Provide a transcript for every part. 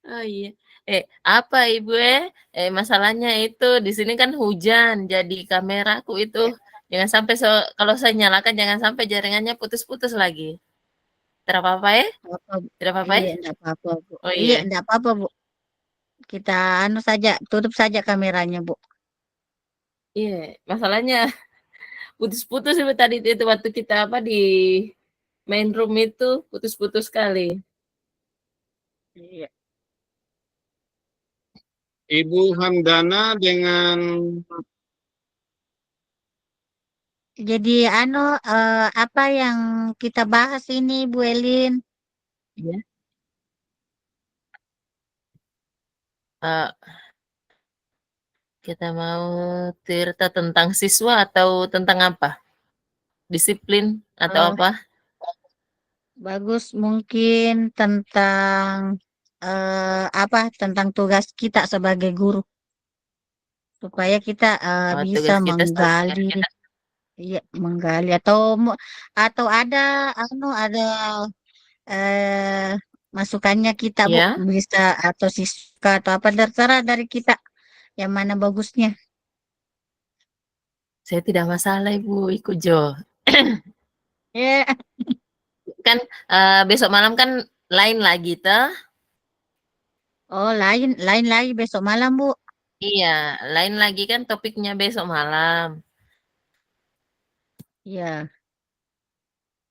Oh iya. Apa Ibu masalahnya itu di sini kan hujan, jadi kameraku itu Ya, jangan sampai kalau saya nyalakan jangan sampai jaringannya putus-putus lagi. Tidak apa-apa ya? apa-apa, Bu. Tidak apa-apa ya? Iya, enggak apa-apa, Bu. Oh Iya, iya. enggak apa-apa, Bu. Kita anu saja, tutup saja kameranya, Bu. Iya, masalahnya putus-putus itu tadi itu waktu kita apa di main room itu putus-putus sekali. Iya. Ibu Hamdana dengan Jadi anu apa yang kita bahas ini, Bu Elin? Iya. Eh, kita mau cerita tentang siswa atau tentang apa? Disiplin atau Eh, apa? bagus mungkin tentang apa tentang tugas kita sebagai guru supaya kita bisa Tugas kita menggali, sebenarnya. ya, menggali atau ada ada eh masukannya kita, Bu, Ya, bisa atau siswa atau apa terserah dari kita yang mana bagusnya. saya tidak masalah Ibu ikut Jo. Ya, Kan besok malam kan lain lagi toh? oh lain lain lagi besok malam, Bu. Iya, lain lagi kan topiknya besok malam. Ya,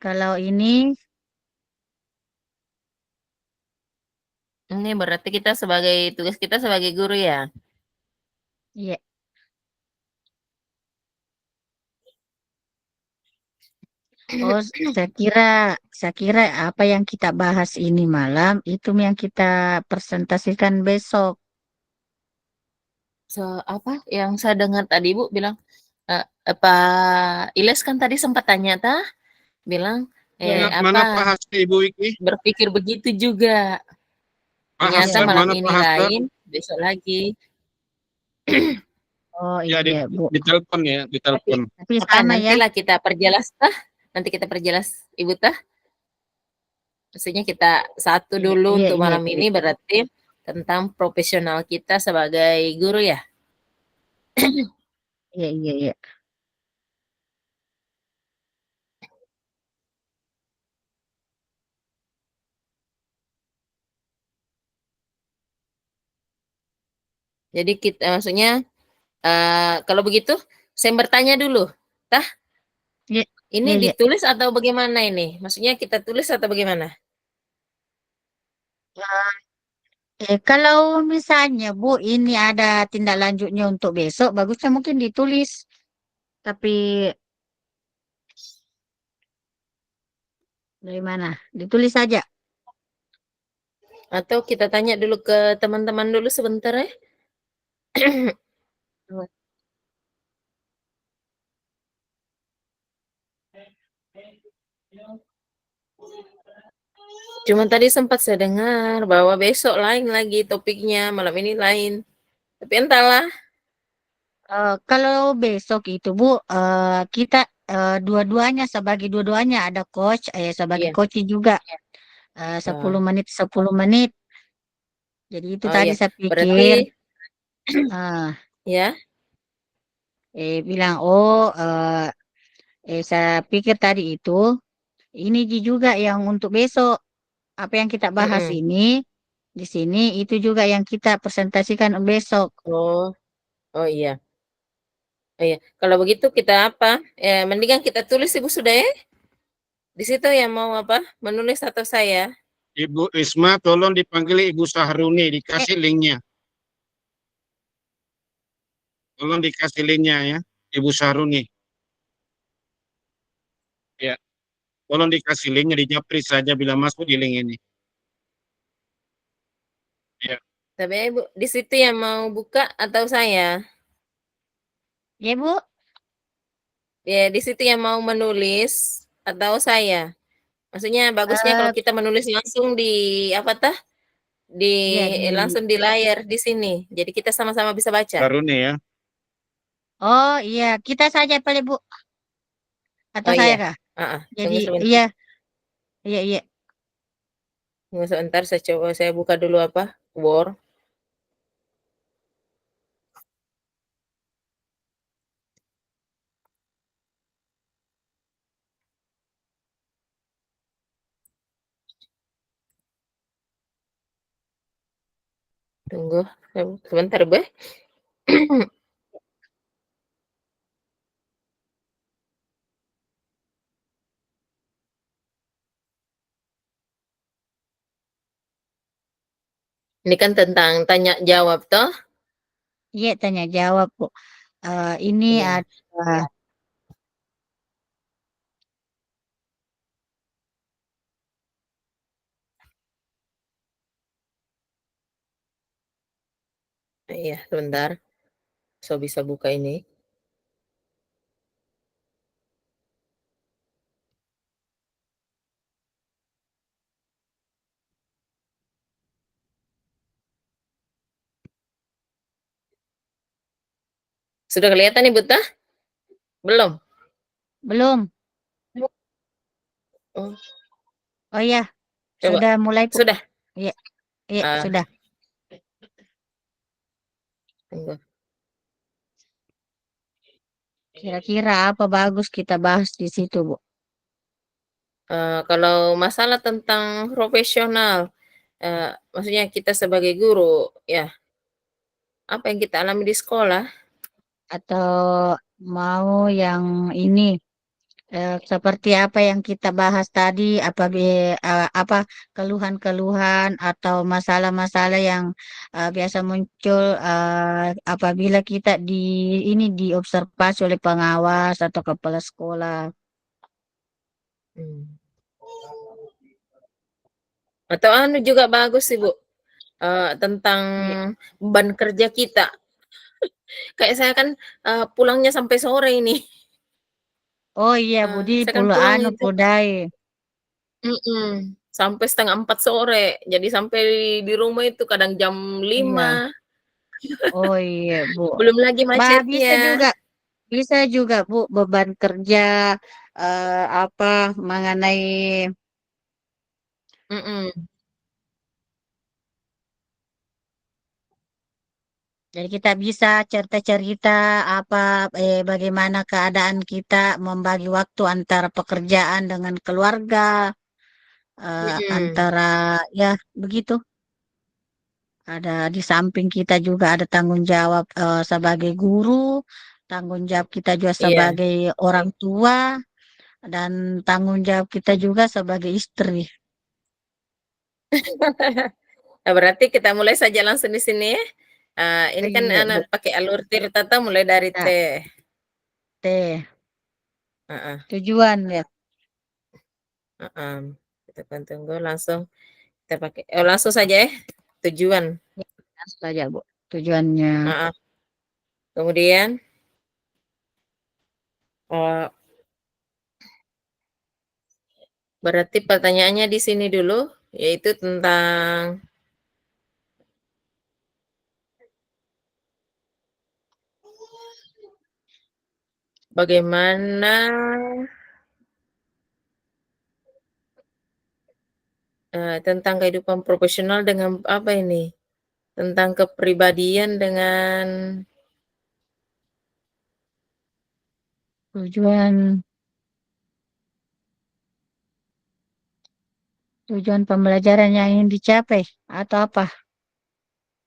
kalau ini Ini berarti kita sebagai tugas kita sebagai guru ya. ya, oh saya kira apa yang kita bahas ini malam itu yang kita presentasikan besok. Apa yang saya dengar tadi Ibu bilang Pak Iles kan tadi sempat tanya bilang Ya, mana apa Pak Hasto Ibu Iki? berpikir begitu juga. Pak Ternyata ya, Hasto, ya. malam mana ini Pak Hasto? lain, besok lagi. Oh Ya iya, Bu. ditelepon ya, Tapi ditelepon. Tapi apa sama ya. nantilah kita perjelas nanti kita perjelas Ibu maksudnya kita satu Iya, dulu iya, untuk iya, malam ini berarti tentang profesional kita sebagai guru ya. iya, iya, iya. Jadi kita maksudnya kalau begitu saya bertanya dulu, tah Iya, ini iya, iya. ditulis atau bagaimana ini? Maksudnya kita tulis atau bagaimana? Kalau misalnya Bu ini ada tindak lanjutnya untuk besok, bagusnya mungkin ditulis. Tapi dari mana? Ditulis saja. Atau kita tanya dulu ke teman-teman dulu sebentar ya. Cuma tadi sempat saya dengar bahwa besok lain lagi topiknya, malam ini lain. Tapi entahlah. Kalau besok itu Bu, kita dua-duanya ada coach, sebagai Iya. coach juga Oh, 10 menit 10 menit. Jadi itu oh tadi iya. saya pikir, Berarti eh, ya. bilang saya pikir tadi itu ini juga yang untuk besok apa yang kita bahas Mm-mm. ini di sini itu juga yang kita presentasikan besok. Oh, oh iya. Oh iya. Kalau begitu kita apa? Mendingan kita tulis Ibu sudah ya. Di situ yang mau apa? Menulis atau saya? Ibu Risma, tolong dipanggil Ibu Sahruni, Eh, dikasih linknya. Tolong dikasih linknya ya, Ibu Sahruni. Ya, tolong dikasih linknya, di japri saja bila masuk di link ini. Ya, Tapi Ibu di situ yang mau buka atau saya? ya Bu. Ya, di situ yang mau menulis atau saya? Maksudnya bagusnya kalau Eh, kita menulis langsung di apa tah? Di ya di langsung di layar di sini. Jadi kita sama-sama bisa baca. Sahruni ya. Oh iya, kita saja boleh Bu atau Oh saya iya. kah? Heeh, Jadi tunggu sebentar. iya, iya, iya. Tunggu sebentar saya buka dulu apa, Word. Tunggu, sebentar, Bu. Ini kan tentang tanya jawab toh? Iya, tanya jawab, Bu. Ini Iya. ada Iya, sebentar. So bisa buka ini. Sudah kelihatan nih, Buta? Belum? belum. Oh, Oh iya, coba. sudah mulai, Bu. Sudah? Iya, iya, Ah, sudah. tunggu. Kira-kira apa bagus kita bahas di situ, Bu? Kalau masalah tentang profesional, maksudnya kita sebagai guru, ya apa yang kita alami di sekolah? Atau mau yang ini seperti apa yang kita bahas tadi, apa keluhan-keluhan atau masalah-masalah yang biasa muncul apabila kita ini diobservasi oleh pengawas atau kepala sekolah. Hmm. Atau anu juga bagus sih, Bu, tentang Iya. beban kerja kita. Kayak saya kan, pulangnya sampai sore ini. Oh iya, Budi Saya kan pulau pulang anu itu Pudai. sampai 3:30 sore. Jadi sampai di rumah itu kadang jam Iya. 5, Oh iya, Bu. belum lagi Bisa macetnya. juga, bisa juga, Bu, beban kerja apa mengenai. Mhm, Jadi kita bisa cerita-cerita apa bagaimana keadaan kita membagi waktu antara pekerjaan dengan keluarga, mhm, antara ya begitu. Ada di samping kita juga ada tanggung jawab sebagai guru, tanggung jawab kita juga iya. sebagai orang tua, dan tanggung jawab kita juga sebagai istri. Nah, berarti kita mulai saja langsung di sini ya. Ini kan Iya, Bu. pakai alur tirtata mulai dari T. Nah, teh Heeh, tujuan ya. heeh. Kita kan tunggu langsung kita pakai langsung saja ya, tujuan. Langsung saja, Bu. Tujuannya. Heeh. Kemudian, eee, berarti pertanyaannya di sini dulu, yaitu tentang bagaimana, tentang kehidupan profesional dengan apa ini, tentang kepribadian dengan Tujuan tujuan pembelajaran yang ingin dicapai atau apa?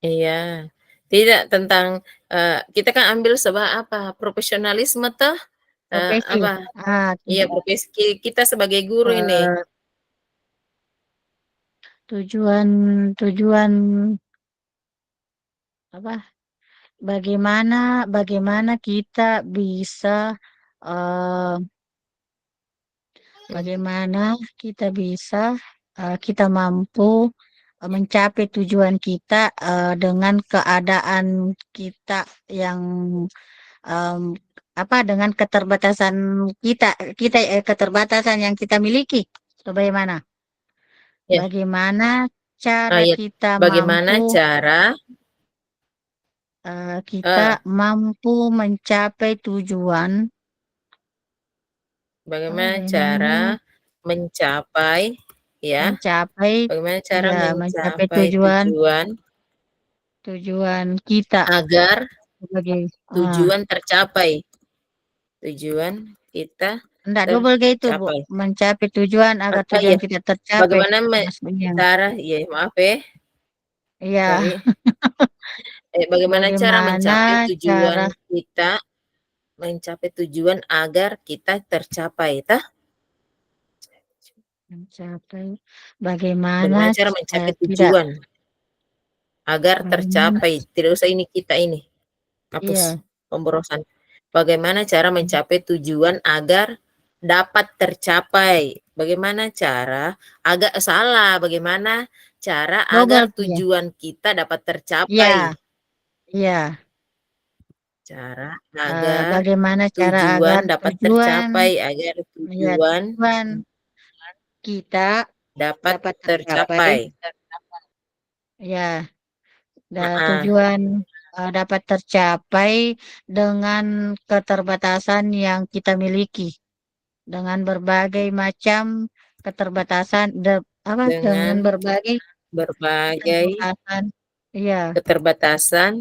iya, tidak tentang, kita kan ambil apa, profesionalisme toh, Profesi. apa, iya profesi kita sebagai guru ini. Eh, tujuan tujuan apa? Bagaimana kita bisa eh, Mmm, bagaimana kita bisa kita mampu mencapai tujuan kita dengan keadaan kita yang em, apa dengan keterbatasan kita kita keterbatasan yang kita miliki. So, bagaimana? ya, Bagaimana cara ya, kita bagaimana mampu cara, kita eee, mampu mencapai tujuan apa bagaimana bagaimana cara mencapai ya. mencapai Bagaimana cara ya mencapai mencapai tujuan kita agar sebagai tujuan tercapai? Tujuan kita enggak double kayak itu Bu, tercapai. mencapai tujuan agar Oh iya, tujuan kita tercapai bagaimana maksudnya. cara ya maaf ya, Iya, sorry. Bagaimana cara bagaimana mencapai tujuan cara kita, mencapai tujuan agar kita tercapai, tah? mencapai bagaimana Bagaimana cara mencapai tidak tujuan agar bagaimana tercapai? Tidak usah ini kita ini, hapus iya pemborosan. Bagaimana cara mencapai tujuan agar dapat tercapai? Bagaimana cara agak salah, bagaimana cara double agar ya. tujuan kita dapat Iya, tercapai? iya. Cara agar Bagaimana cara agar tujuan dapat tujuan tercapai, agar ya tujuan tujuan kita dapat dapat tercapai tercapai. ya Heeh, tujuan dapat tercapai dengan keterbatasan yang kita miliki dengan berbagai macam keterbatasan dengan dengan berbagai berbagai keterbatasan ya keterbatasan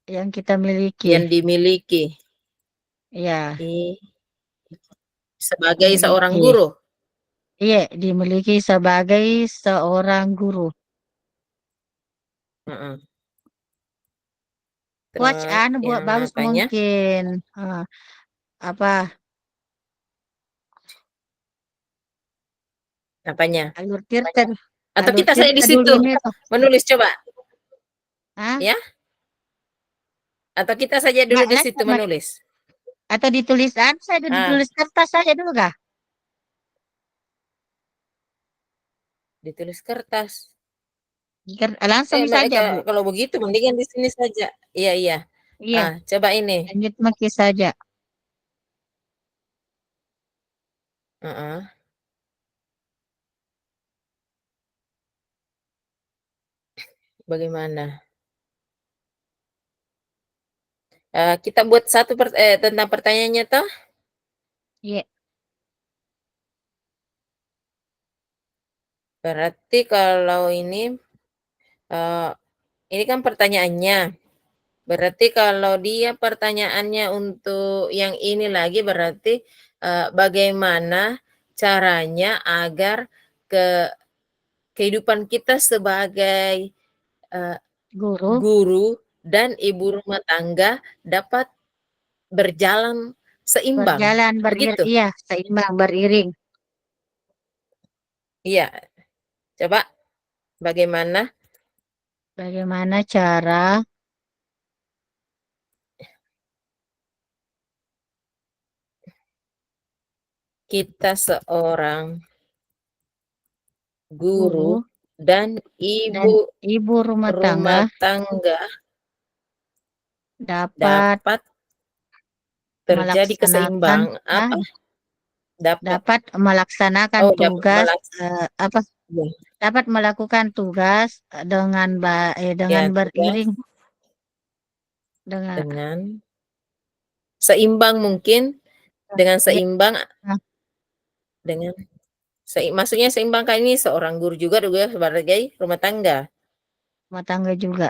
yang kita miliki yang dimiliki ya sebagai seorang dimiliki guru. iya dimiliki sebagai seorang guru. Heeh. Watch Terus buat yang bagus apanya? mungkin apa Apanya? alur tirta Atau alur kita saja di tirta dulu situ ini tuh menulis coba, ah ya? Atau kita saja dulu nggak di lah situ menulis? atau ditulis saya ada Ah, ditulis kertas saja dulu kah ditulis kertas. langsung saja Bu Kalau begitu mendingan di sini saja. Iya, iya. iya Coba ini. lanjut maki saja Heeh. Bagaimana? Kita buat tentang pertanyaannya toh. iya Berarti kalau ini kan pertanyaannya. Berarti kalau dia pertanyaannya untuk yang ini lagi berarti bagaimana caranya agar ke kehidupan kita sebagai eh, guru guru dan ibu rumah tangga dapat berjalan seimbang, berjalan beriring begitu? iya seimbang beriring Iya, coba bagaimana bagaimana cara kita seorang guru guru dan dan ibu ibu rumah tangga rumah tangga dapat dapat terjadi melaksanakan apa? Dapat dapat melaksanakan dapat tugas apa ya, dapat melakukan tugas dengan ya tugas beriring dengan dengan seimbang mungkin, dengan ya, seimbang dengan maksudnya seimbang kan ini seorang guru juga sebagai rumah tangga. rumah tangga juga.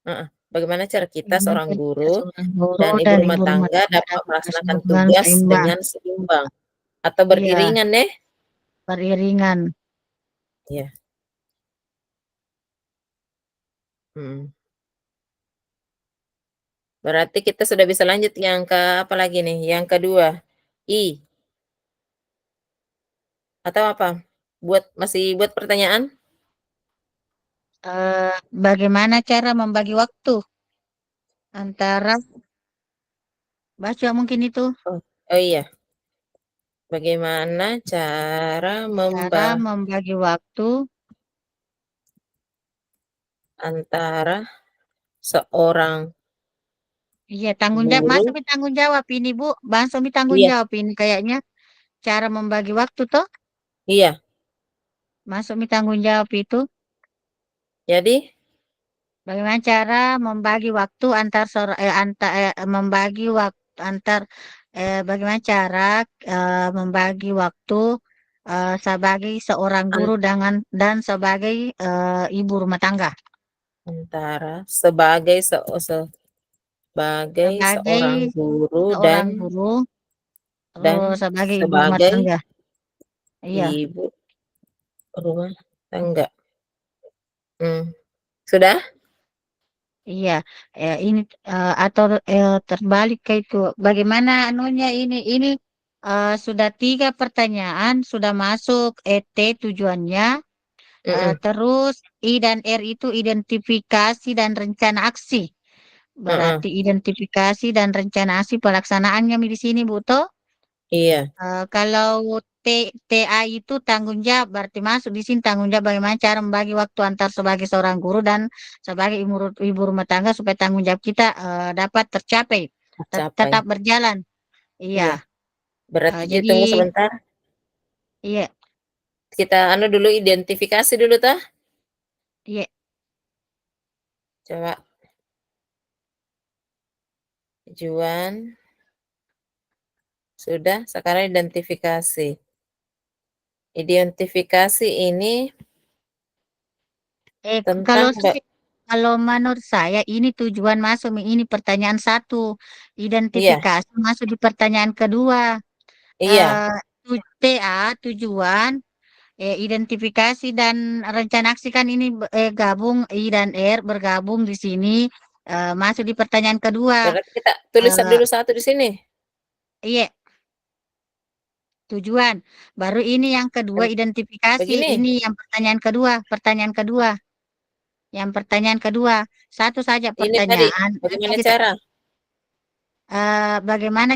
Heeh. Bagaimana cara kita Ini seorang kita guru seorang guru dan ibu dan rumah ibu rumah tangga tangga dapat dapat melaksanakan melaksanakan tugas seimbang. dengan seimbang atau Iya, beriringan deh? beriringan. Ya. Mhm. Berarti kita sudah bisa lanjut yang ke apa lagi nih? Yang kedua, I atau apa? Masih buat pertanyaan? Bagaimana cara membagi waktu antara baca mungkin itu Oh, oh iya. Bagaimana cara membagi waktu antara seorang iya tanggung jawab guru masuk tanggung jawab ini Bu langsung tanggung iya, jawab ini kayaknya cara membagi waktu toh iya. masuk tanggung jawab itu Jadi bagaimana cara membagi waktu membagi waktu bagaimana cara membagi waktu sebagai seorang An guru dan sebagai ibu rumah tangga. antara sebagai sebagai Sebagai seorang guru seorang guru, dan sebagai ibu rumah sebagai tangga. Iya, ibu rumah tangga. Sudah? iya. Ini atau terbalik kayak itu. Bagaimana anunya ini? Ini sudah 3 pertanyaan, sudah masuk ET tujuannya. Mhm Terus I dan R itu identifikasi dan rencana aksi. heeh, Berarti identifikasi dan rencana aksi pelaksanaannya di sini, Bu toh. iya, Kalau TA itu tanggung jawab, berarti masuk di sini tanggung jawab bagaimana cara membagi waktu antar sebagai seorang guru dan sebagai ibu rumah tangga supaya tanggung jawab kita dapat tercapai, tercapai. tetap berjalan. Iya, Iya, berarti jadi tunggu sebentar, iya, kita anu dulu identifikasi dulu tah. iya, Coba tujuan, sudah, sekarang identifikasi. Identifikasi ini kalau tentang kalau menurut saya ini tujuan masuk, ini pertanyaan satu, iya identifikasi masuk di pertanyaan kedua. iya, Eh, TA tujuan, identifikasi dan rencana aksi kan ini gabung I dan R bergabung di sini, masuk di pertanyaan kedua. berarti kita tulis Eh, dulu satu di sini. iya, tujuan. Baru ini yang kedua Kan identifikasi. begini, Ini yang pertanyaan kedua, pertanyaan kedua. Yang pertanyaan kedua, satu saja ini tadi, pertanyaan. Nanti bagaimana kita cara? bagaimana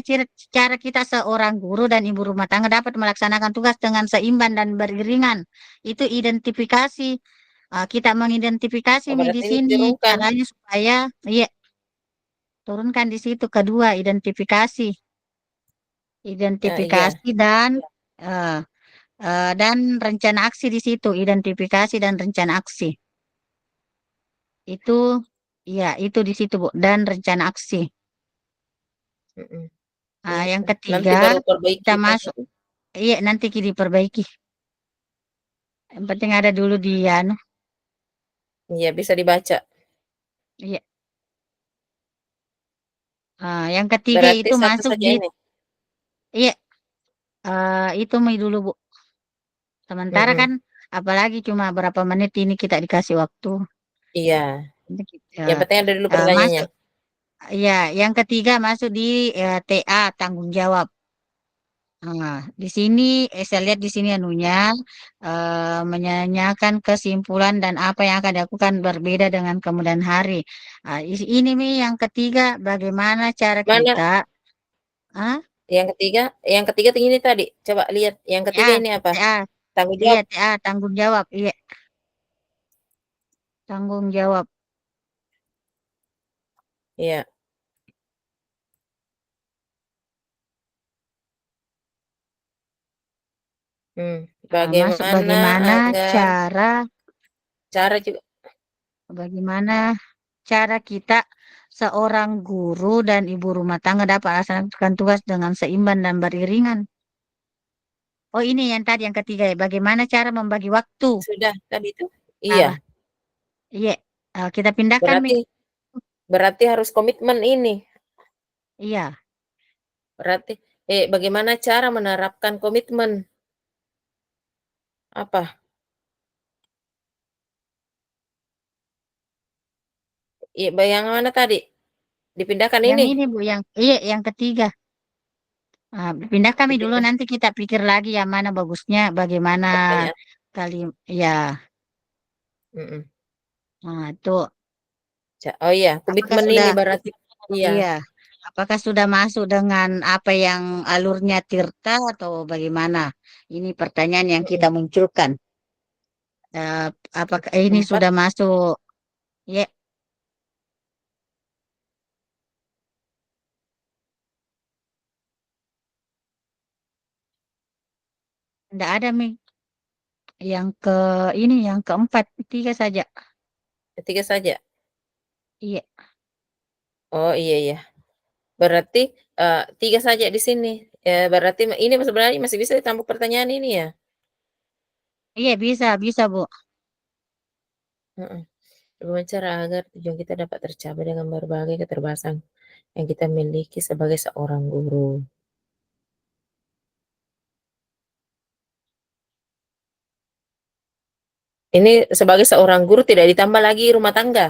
cara kita seorang guru dan ibu rumah tangga dapat melaksanakan tugas dengan seimbang dan beriringan. Itu identifikasi. Kita mengidentifikasi Oh, di berarti ini sini diturunkan. caranya supaya iya turunkan di situ kedua identifikasi, Ya, iya, identifikasi eh, dan rencana aksi di situ identifikasi dan rencana aksi itu iya itu di situ Bu dan rencana aksi. mhm, Yang itu. Nanti ketiga baru kita perbaiki tah. masuk iya nanti diperbaiki. Yang penting ada dulu di anu. Iya, bisa dibaca. Iya. Yang ketiga Berarti itu satu masuk saja di ini? iya itu mie dulu Bu. Sementara Mhm, kan apalagi cuma berapa menit ini kita dikasih waktu. iya, Nanti yang penting ada dulu pertanyaannya. masuk ya yang ketiga masuk di TA tanggung jawab. Di sini saya lihat di sini anunya menyanyikan kesimpulan dan apa yang akan dilakukan berbeda dengan kemudian hari. Ini Mi yang ketiga bagaimana cara Mana kita ah, yang ketiga ini tadi, coba lihat yang ketiga TA ini apa? TA Tanggung iya jawab? TA tanggung jawab iya tanggung jawab. Iya, Masuk bagaimana bagaimana agar cara juga bagaimana cara kita seorang guru dan ibu rumah tangga dapat melaksanakan tugas dengan seimbang dan beriringan. Oh ini yang tadi yang ketiga ya, bagaimana cara membagi waktu. sudah tadi itu? Salah. Iya, Iya, kita pindahkan Mi. berarti berarti harus komitmen ini. Iya, Berarti bagaimana cara menerapkan komitmen? Apa? Yang mana tadi? Dipindahkan yang ini? ini Bu, yang iya yang ketiga. Pindah kami dulu Dipindah nanti kita pikir lagi yang mana bagusnya, bagaimana pertanyaan. kali ya. Mhm. Itu Oh iya, apakah komitmen sudah ini berarti iya. iya, apakah sudah masuk dengan apa yang alurnya Tirta atau bagaimana? Ini pertanyaan yang kita Mhm. munculkan. Eh, apakah ini 4, sudah masuk? Ya, tidak ada Mi. Yang ke ini yang keempat, tiga saja. ketiga saja? Iya, Oh, iya iya. Berarti, 3 saja di sini. Berarti ini sebenarnya masih bisa ditambah pertanyaan ini ya? Iya, bisa, Bu. Heeh. Bagaimana cara agar tujuan kita dapat tercapai dengan berbagai keterbatasan yang kita miliki sebagai seorang guru? Ini sebagai seorang guru tidak ditambah lagi rumah tangga?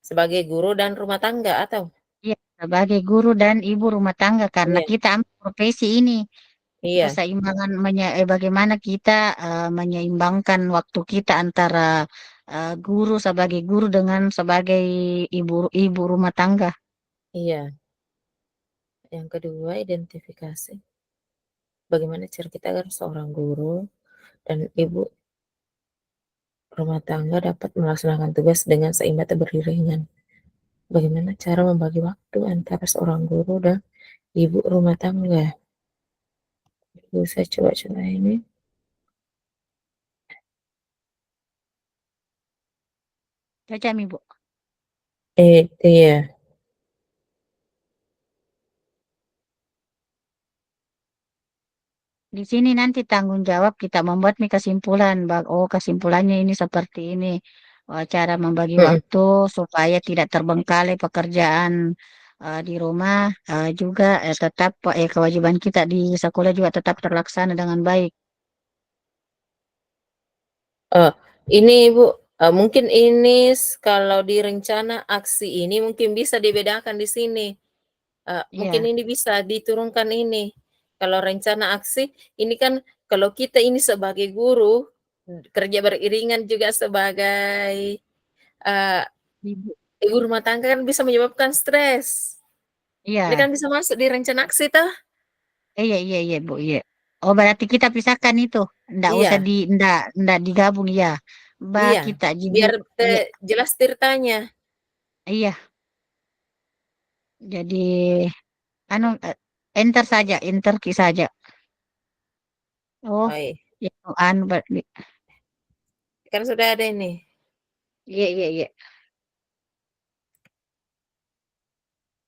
Sebagai guru dan rumah tangga atau? Iya, sebagai guru dan ibu rumah tangga karena Iya kita ambil profesi ini. iya Keseimbangan bagaimana kita menyeimbangkan waktu kita antara guru sebagai guru dengan sebagai ibu ibu rumah tangga. iya. Yang kedua, identifikasi. Bagaimana cara kita agar seorang guru dan ibu rumah tangga dapat melaksanakan tugas dengan seimbang dan beriringan. Bagaimana cara membagi waktu antara seorang guru dan ibu rumah tangga? Saya coba-coba ini. Cocok, Ibu. Iya. Di sini nanti tanggung jawab kita membuat nih kesimpulan. Oh, kesimpulannya ini seperti ini. Oh, cara membagi Mm-mm. waktu supaya tidak terbengkalai pekerjaan di rumah juga tetap kewajiban kita di sekolah juga tetap terlaksana dengan baik. Oh, ini Ibu, mungkin ini kalau di rencana aksi ini mungkin bisa dibedakan di sini. Mungkin Iya, ini bisa diturunkan ini. Kalau rencana aksi, ini kan kalau kita ini sebagai guru, kerja beriringan juga sebagai, eee, Ibu. ibu rumah tangga kan bisa menyebabkan stres. Ini Iya, kan bisa masuk di rencana aksi toh? iya, Bu, iya. Oh, berarti kita pisahkan itu. Ndak usah Iya ndak digabung, ya. iya, Kita jadi, biar iya, jelas ceritanya. iya. Jadi, anu, enter saja, enter key saja. Oh, Oh, iya, ya, anu, kan sudah ada ini. iya.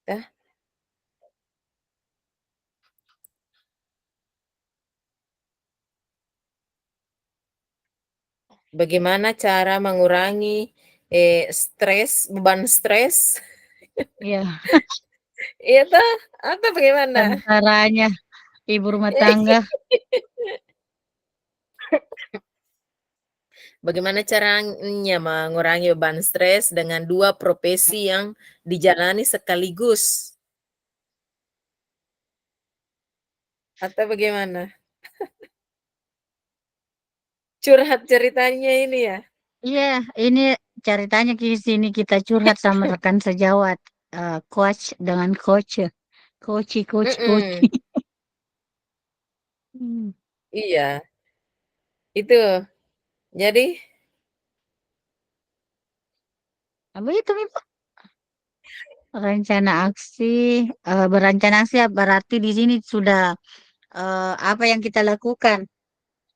Dah, bagaimana cara mengurangi, beban stres? Iya, Iya toh, atau bagaimana? antaranya ibu rumah tangga. Bagaimana caranya mengurangi beban stres dengan 2 profesi yang dijalani sekaligus? Atau bagaimana? Curhat ceritanya ini ya? Iya, ini ceritanya di sini kita curhat sama rekan sejawat, coach dengan coach, coach. Mhm, Hmm. iya, itu. Jadi Apa itu, Ibu? Rencana aksi, berencana aksi berarti di sini sudah apa yang kita lakukan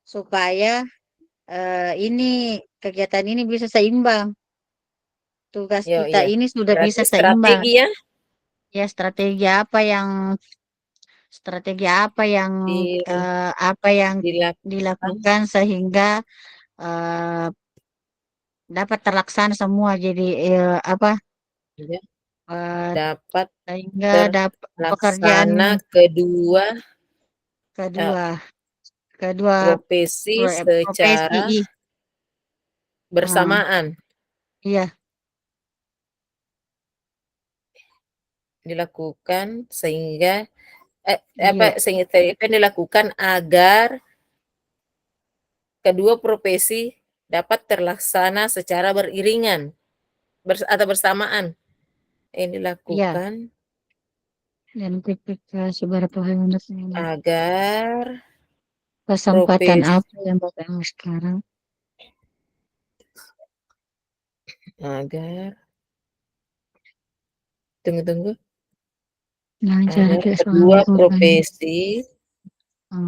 supaya ini kegiatan ini bisa seimbang. Tugas yo kita iya, ini sudah berarti bisa seimbang. strategi ya Ya, strategi di apa yang dilakukan dilakukan sehingga eh, dapat terlaksana semua. Jadi apa ya, eh, dapat sehingga dapat pekerjaan terlaksana kedua, eee, kedua kedua profesi profesi. secara Ah, bersamaan. iya, Dilakukan sehingga iya, apa yang dilakukan agar kedua profesi dapat terlaksana secara beriringan, atau bersamaan yang iya. dilakukan Dan ketika seberapa banyak ini agar kesempatan profesi apa yang Bapak ambil sekarang? agar tunggu, Nah, cara agar kayak kedua suami korban profesi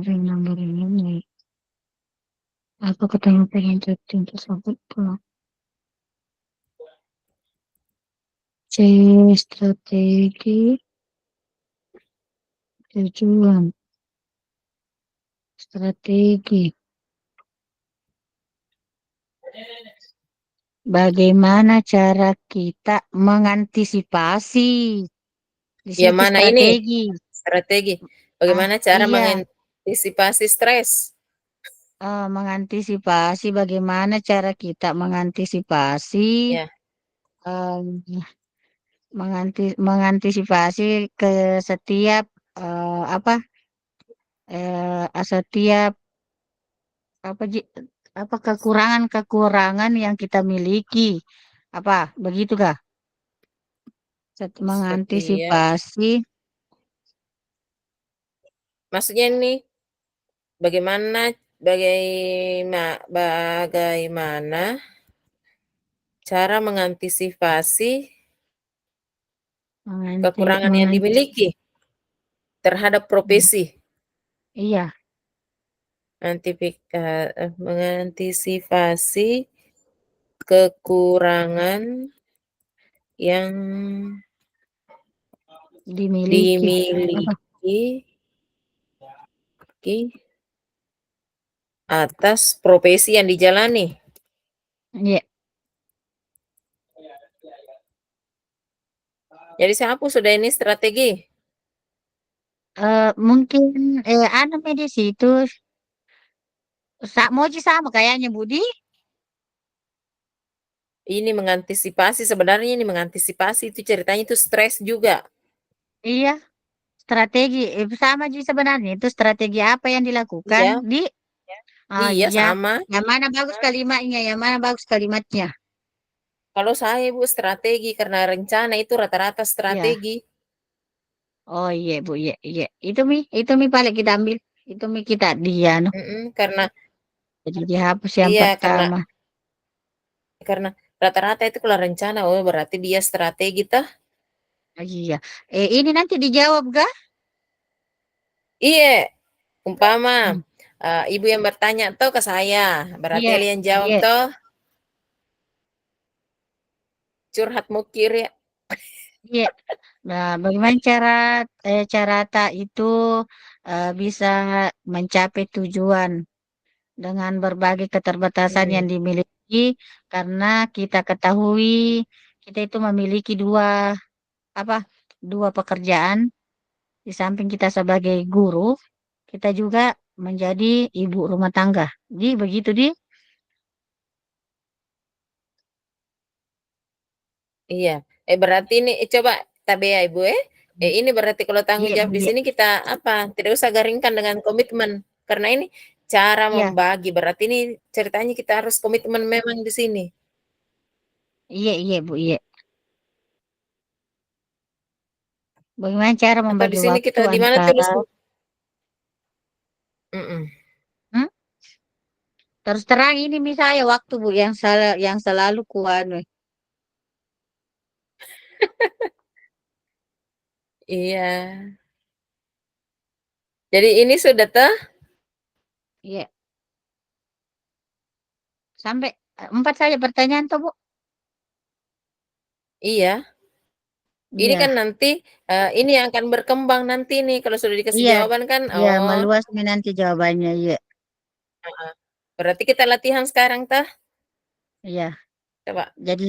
Ring nomor ini, aku ketemu pengen chatting tersebut pulang. C. Strategi tujuan strategi Bagaimana cara kita mengantisipasi? Di Yang situ mana ini? strategi. Strategi. Ah, Bagaimana cara iya, mengantisipasi stres? mengantisipasi bagaimana cara kita mengantisipasi Ya, em, mengantisipasi ke setiap apa setiap apa Ji, apa kekurangan-kekurangan yang kita miliki. Apa begitu kah? setiap. Mengantisipasi. Maksudnya ini bagaimana cara mengantisipasi kekurangan yang Menganti, dimiliki terhadap profesi? iya, Mengantisipasi kekurangan yang dimiliki. Apa? dimiliki atas profesi yang dijalani. Iya. Jadi siapa sudah ini strategi? Mungkin anu medis itu Moji sama kayaknya Budi. Ini mengantisipasi, sebenarnya ini mengantisipasi itu ceritanya itu stres juga. Iya, strategi sama Ji sebenarnya itu strategi apa yang dilakukan Iya, di oh iya iya. sama. Yang mana bagus kalimatnya? Yang mana bagus kalimatnya? Kalau saya Bu strategi karena rencana itu rata-rata Iya. strategi. Oh iya Bu, iya iya. Itu mi paling kita ambil. Itu mi kita dia no. Karena Jadi dihapus yang iya pertama. karena rata-rata itu kalau rencana oh berarti dia strategi tah. Oh, iya. Ini nanti dijawab gak? Iya, umpama Hmm. ibu yang bertanya toh ke saya, berarti Iya, Eli yang jawab iya, toh curhat mukir ya. iya. Nah, bagaimana cara tak itu bisa mencapai tujuan dengan berbagai keterbatasan yang Hmm, dimiliki karena kita ketahui kita itu memiliki apa dua pekerjaan di samping kita sebagai guru, kita juga menjadi ibu rumah tangga. Jadi begitu di iya. Berarti ini coba tabe ya ibu ini berarti kalau tanggung iya, jawab di iya, sini kita apa? Tidak usah garingkan dengan komitmen karena ini cara iya, membagi. Berarti ini ceritanya kita harus komitmen memang di sini. iya, iya, Bu, iya. Bagaimana cara Atau di membagi sini waktu kita di mana antara terus mm-mm. hmm? Terus terang ini misalnya waktu Bu yang selalu kuanu. Iya. Jadi ini sudah teh? Iya, sampai 4 saja pertanyaan tuh, Bu. Iya. Ini Iya, kan nanti ini yang akan berkembang nanti nih kalau sudah dikasih iya, jawaban kan iya, oh meluas nih nanti jawabannya, iya, berarti kita latihan sekarang tah. iya. Coba. Jadi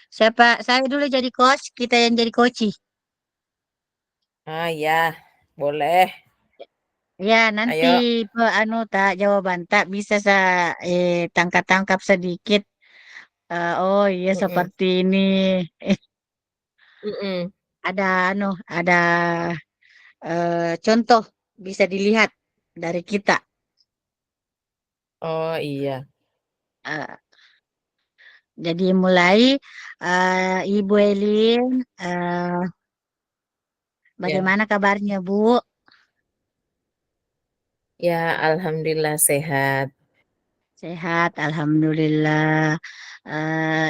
siapa saya dulu jadi coach, kita yang jadi coach. Ya, boleh. Ya, nanti Ayo. anu tak jawaban tak bisa saya tangkap-tangkap sedikit. Oh iya Mm-mm. seperti ini. Eh, Mm-mm. ada anu, ada contoh bisa dilihat dari kita. Oh iya. Eh, jadi mulai Ibu Elin, Ya. bagaimana kabarnya Bu? Ya, alhamdulillah sehat. Sehat, Alhamdulillah.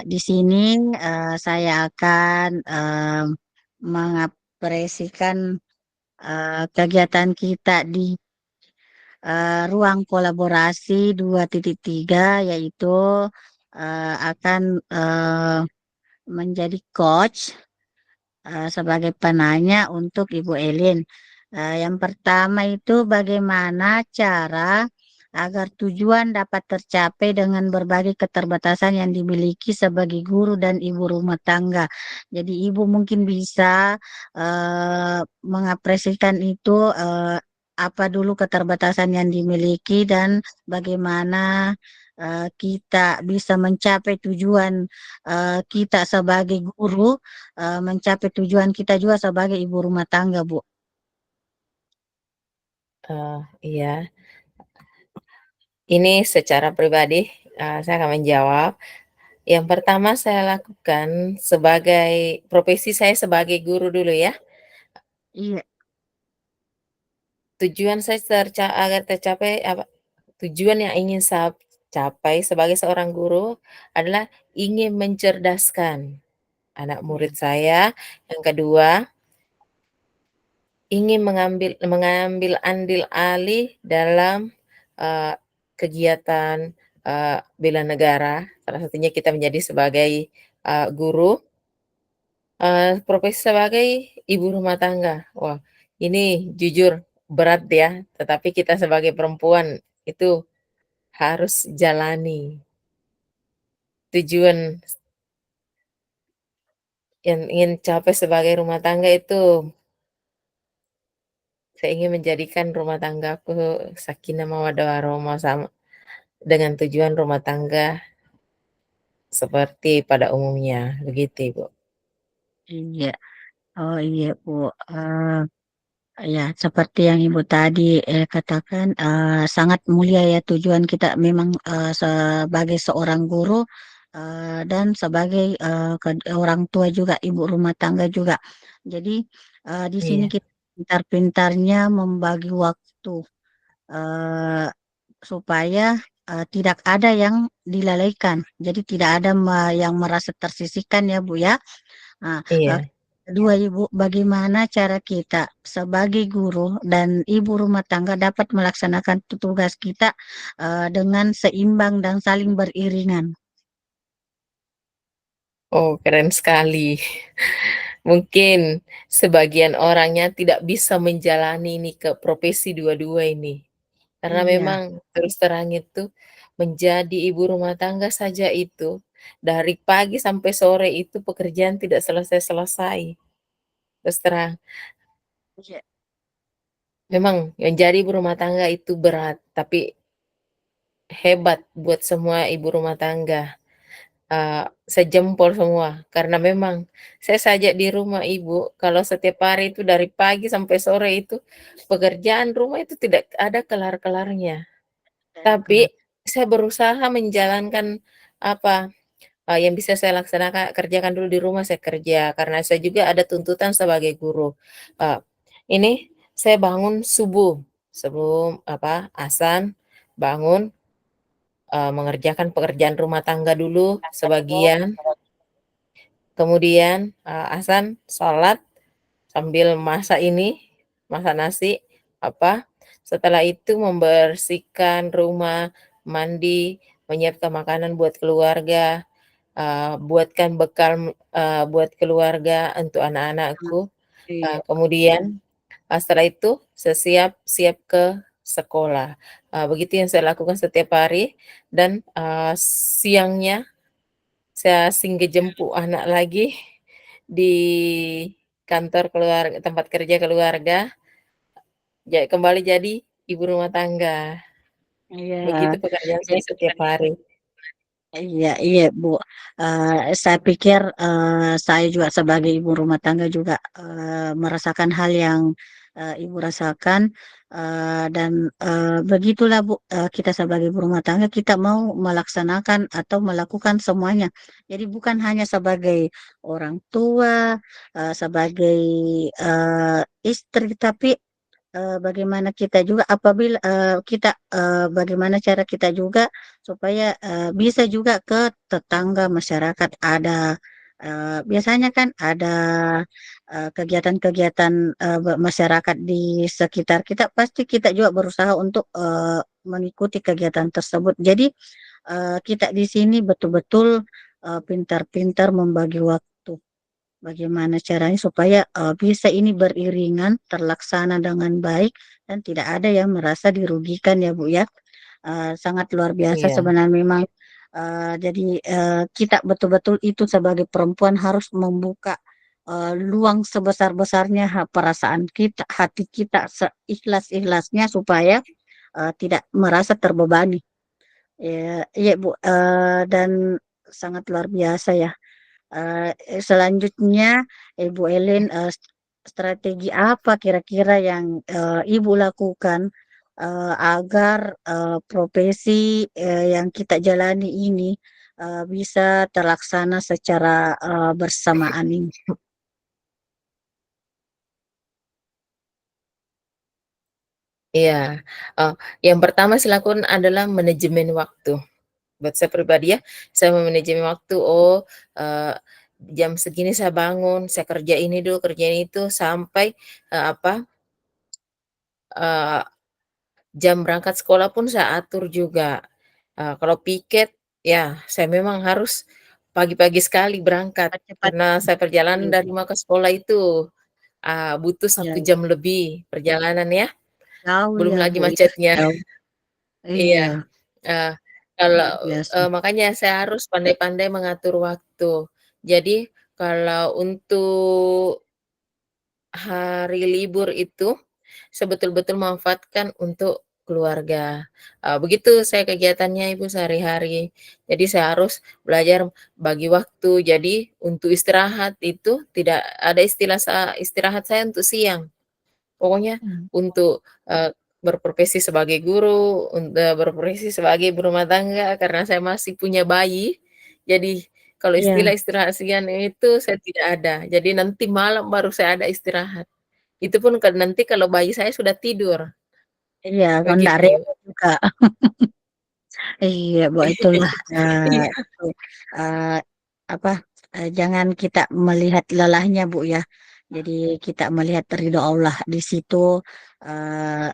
Di sini saya akan mengapresikan kegiatan kita di ruang kolaborasi 2.3 yaitu akan menjadi coach sebagai penanya untuk Ibu Elin. Yang pertama itu bagaimana cara agar tujuan dapat tercapai dengan berbagai keterbatasan yang dimiliki sebagai guru dan ibu rumah tangga. Jadi ibu mungkin bisa mengapresiasikan itu, apa dulu keterbatasan yang dimiliki dan bagaimana kita bisa mencapai tujuan kita sebagai guru, mencapai tujuan kita juga sebagai ibu rumah tangga, Bu. Iya. Ini secara pribadi, saya akan menjawab. Yang pertama saya lakukan sebagai profesi saya sebagai guru dulu ya. Iya, Tujuan saya agar tercapai apa, tujuan yang ingin saya capai sebagai seorang guru adalah ingin mencerdaskan anak iya, murid saya. Yang kedua, ingin mengambil andil alih dalam, eee, kegiatan, bela negara, salah satunya kita menjadi sebagai, guru, profesi sebagai ibu rumah tangga. Wah, ini jujur berat ya, tetapi kita sebagai perempuan itu harus jalani. Tujuan yang ingin capai sebagai rumah tangga itu, saya ingin menjadikan rumah tanggaku sakinah mawaddah warahmah dengan tujuan rumah tangga seperti pada umumnya, begitu, Ibu. iya. Oh iya, Bu. Ya, seperti yang Ibu tadi katakan, sangat mulia ya tujuan kita memang sebagai seorang guru dan sebagai orang tua juga, ibu rumah tangga juga. Jadi di sini Iya. kita pintar-pintarnya membagi waktu eh, supaya tidak ada yang dilalaikan. Jadi tidak ada yang merasa tersisihkan ya, Bu ya. Nah, Iya. kedua Ibu, bagaimana cara kita sebagai guru dan ibu rumah tangga dapat melaksanakan tugas kita dengan seimbang dan saling beriringan? Oh, keren sekali. Mungkin sebagian orangnya tidak bisa menjalani ini ke profesi dua-dua ini. Karena Iya, memang terus terang itu menjadi ibu rumah tangga saja itu, dari pagi sampai sore itu pekerjaan tidak selesai-selesai, terus terang. iya, Memang menjadi ibu rumah tangga itu berat, tapi hebat buat semua ibu rumah tangga. Sejempol semua, karena memang saya saja di rumah Ibu, kalau setiap hari itu dari pagi sampai sore itu, pekerjaan rumah itu tidak ada kelar-kelarnya. ada Tapi kelas. saya berusaha menjalankan apa, yang bisa saya kerjakan dulu di rumah saya kerja, karena saya juga ada tuntutan sebagai guru. Eee, ini saya bangun subuh, sebelum apa, azan, bangun, mengerjakan pekerjaan rumah tangga dulu sebagian. Kemudian, azan, sholat, sambil masak ini, masak nasi, apa, setelah itu membersihkan rumah, mandi, menyiapkan makanan buat keluarga, buatkan bekal, buat keluarga untuk anak-anakku, Iya, kemudian, setelah itu saya siap ke sekolah. Begitu yang saya lakukan setiap hari dan, siangnya saya singgah jemput anak lagi di kantor tempat kerja keluarga, kembali jadi ibu rumah tangga. iya. Begitu pekerjaan saya setiap hari. Iya, iya, Bu. Saya pikir saya juga sebagai ibu rumah tangga juga merasakan hal yang Ibu rasakan dan begitulah Bu, kita sebagai ibu rumah tangga kita mau melaksanakan atau melakukan semuanya. Jadi bukan hanya sebagai orang tua, sebagai istri, tapi bagaimana kita juga apabila kita bagaimana cara kita juga supaya bisa juga ke tetangga masyarakat ada biasanya kan ada kegiatan-kegiatan masyarakat di sekitar kita pasti kita juga berusaha untuk mengikuti kegiatan tersebut. Jadi kita di sini betul-betul pintar-pintar membagi waktu. Bagaimana caranya supaya bisa ini beriringan, terlaksana dengan baik, dan tidak ada yang merasa dirugikan ya Bu ya. sangat luar biasa Iya, sebenarnya memang. Jadi kita betul-betul itu sebagai perempuan harus membuka luang sebesar-besarnya perasaan kita, hati kita seikhlas-ikhlasnya supaya tidak merasa terbebani. Ya, ya Bu, dan sangat luar biasa ya. Selanjutnya, Ibu Elin, strategi apa kira-kira yang Ibu lakukan agar profesi yang kita jalani ini bisa terlaksana secara bersamaan ini? iya. Oh, yang pertama saya lakukan adalah manajemen waktu. Buat saya pribadi ya, saya memanajemen waktu, jam segini saya bangun, saya kerja ini dulu, kerjain itu, sampai, apa, eee, jam berangkat sekolah pun saya atur juga. Kalau piket, ya saya memang harus pagi-pagi sekali berangkat, Cepat-cepat. karena saya perjalanan Iya, dari rumah ke sekolah itu, butuh iya, 1 jam lebih perjalanan ya, jauh belum ya lagi Bu ya, macetnya. jauh. Iya, Iya, eee, kalau luar biasa. makanya saya harus pandai-pandai mengatur waktu. Jadi kalau untuk hari libur itu, saya betul-betul memanfaatkan untuk keluarga. Begitu saya kegiatannya Ibu sehari-hari. Jadi saya harus belajar bagi waktu. Jadi untuk istirahat itu tidak ada istilah istirahat saya untuk siang. Pokoknya Hmm. untuk, berprofesi sebagai guru, berprofesi sebagai ibu rumah tangga karena saya masih punya bayi, jadi kalau Iya, istilah istirahat siang itu saya tidak ada. Jadi nanti malam baru saya ada istirahat. Itu pun nanti kalau bayi saya sudah tidur, iya, kalau nggak begitu. rewel juga. Iya, Bu, itulah Iya, itu eh, apa jangan kita melihat lelahnya, Bu ya. Jadi kita melihat ridho Allah di situ, eh,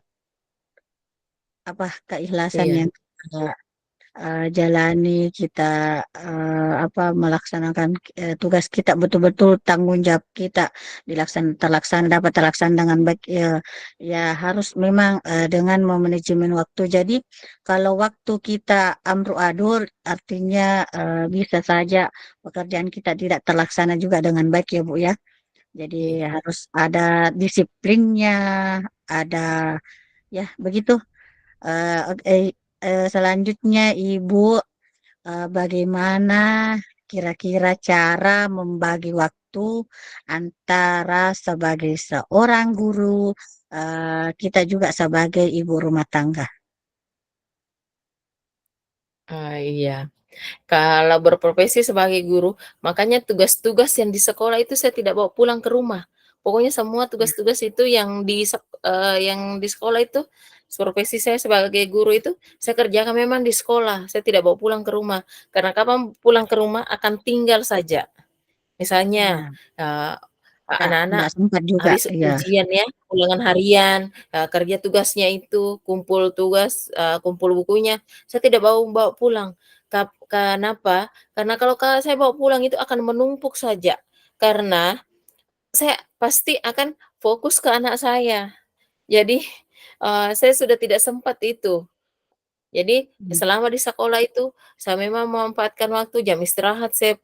apa keikhlasan iya, yang kita jalani, kita apa melaksanakan tugas kita betul-betul tanggung jawab kita terlaksana dapat terlaksana dengan baik ya, ya harus memang dengan memanajemen waktu. Jadi kalau waktu kita amburadul artinya bisa saja pekerjaan kita tidak terlaksana juga dengan baik ya Bu ya. Jadi iya, harus ada disiplinnya, ada ya begitu. Oke, selanjutnya Ibu, bagaimana kira-kira cara membagi waktu antara sebagai seorang guru, kita juga sebagai ibu rumah tangga? iya. Kalau berprofesi sebagai guru, makanya tugas-tugas yang di sekolah itu saya tidak bawa pulang ke rumah. Pokoknya semua Ya, tugas-tugas itu yang di sekolah itu, profesi saya sebagai guru itu, saya kerjakan memang di sekolah, saya tidak bawa pulang ke rumah. Karena kapan pulang ke rumah akan tinggal saja. Misalnya, ya, anak-anak nggak sempat juga, habis ya, ujian ya, ulangan harian, kerja tugasnya itu, kumpul tugas, kumpul bukunya, saya tidak bawa pulang. Kenapa? Karena kalau saya bawa pulang itu akan menumpuk saja, karena saya pasti akan fokus ke anak saya. Jadi, saya sudah tidak sempat itu. Jadi, hmm, selama di sekolah itu, saya memang memanfaatkan waktu jam istirahat saya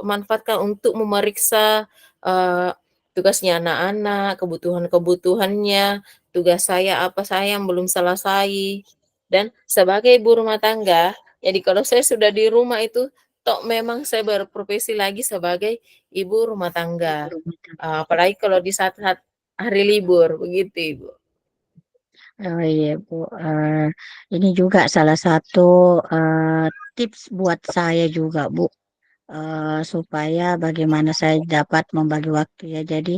manfaatkan untuk memeriksa, eee, tugasnya anak-anak, kebutuhan-kebutuhannya, tugas saya apa saya yang belum selesai. Dan sebagai ibu rumah tangga, jadi kalau saya sudah di rumah itu, toh memang saya berprofesi lagi sebagai ibu rumah ibu tangga, rumah tangga. apalagi kalau di saat-saat hari libur, begitu Ibu. Oh iya Bu, ini juga salah satu eh, tips buat saya juga Bu. Supaya bagaimana saya dapat membagi waktu ya. Jadi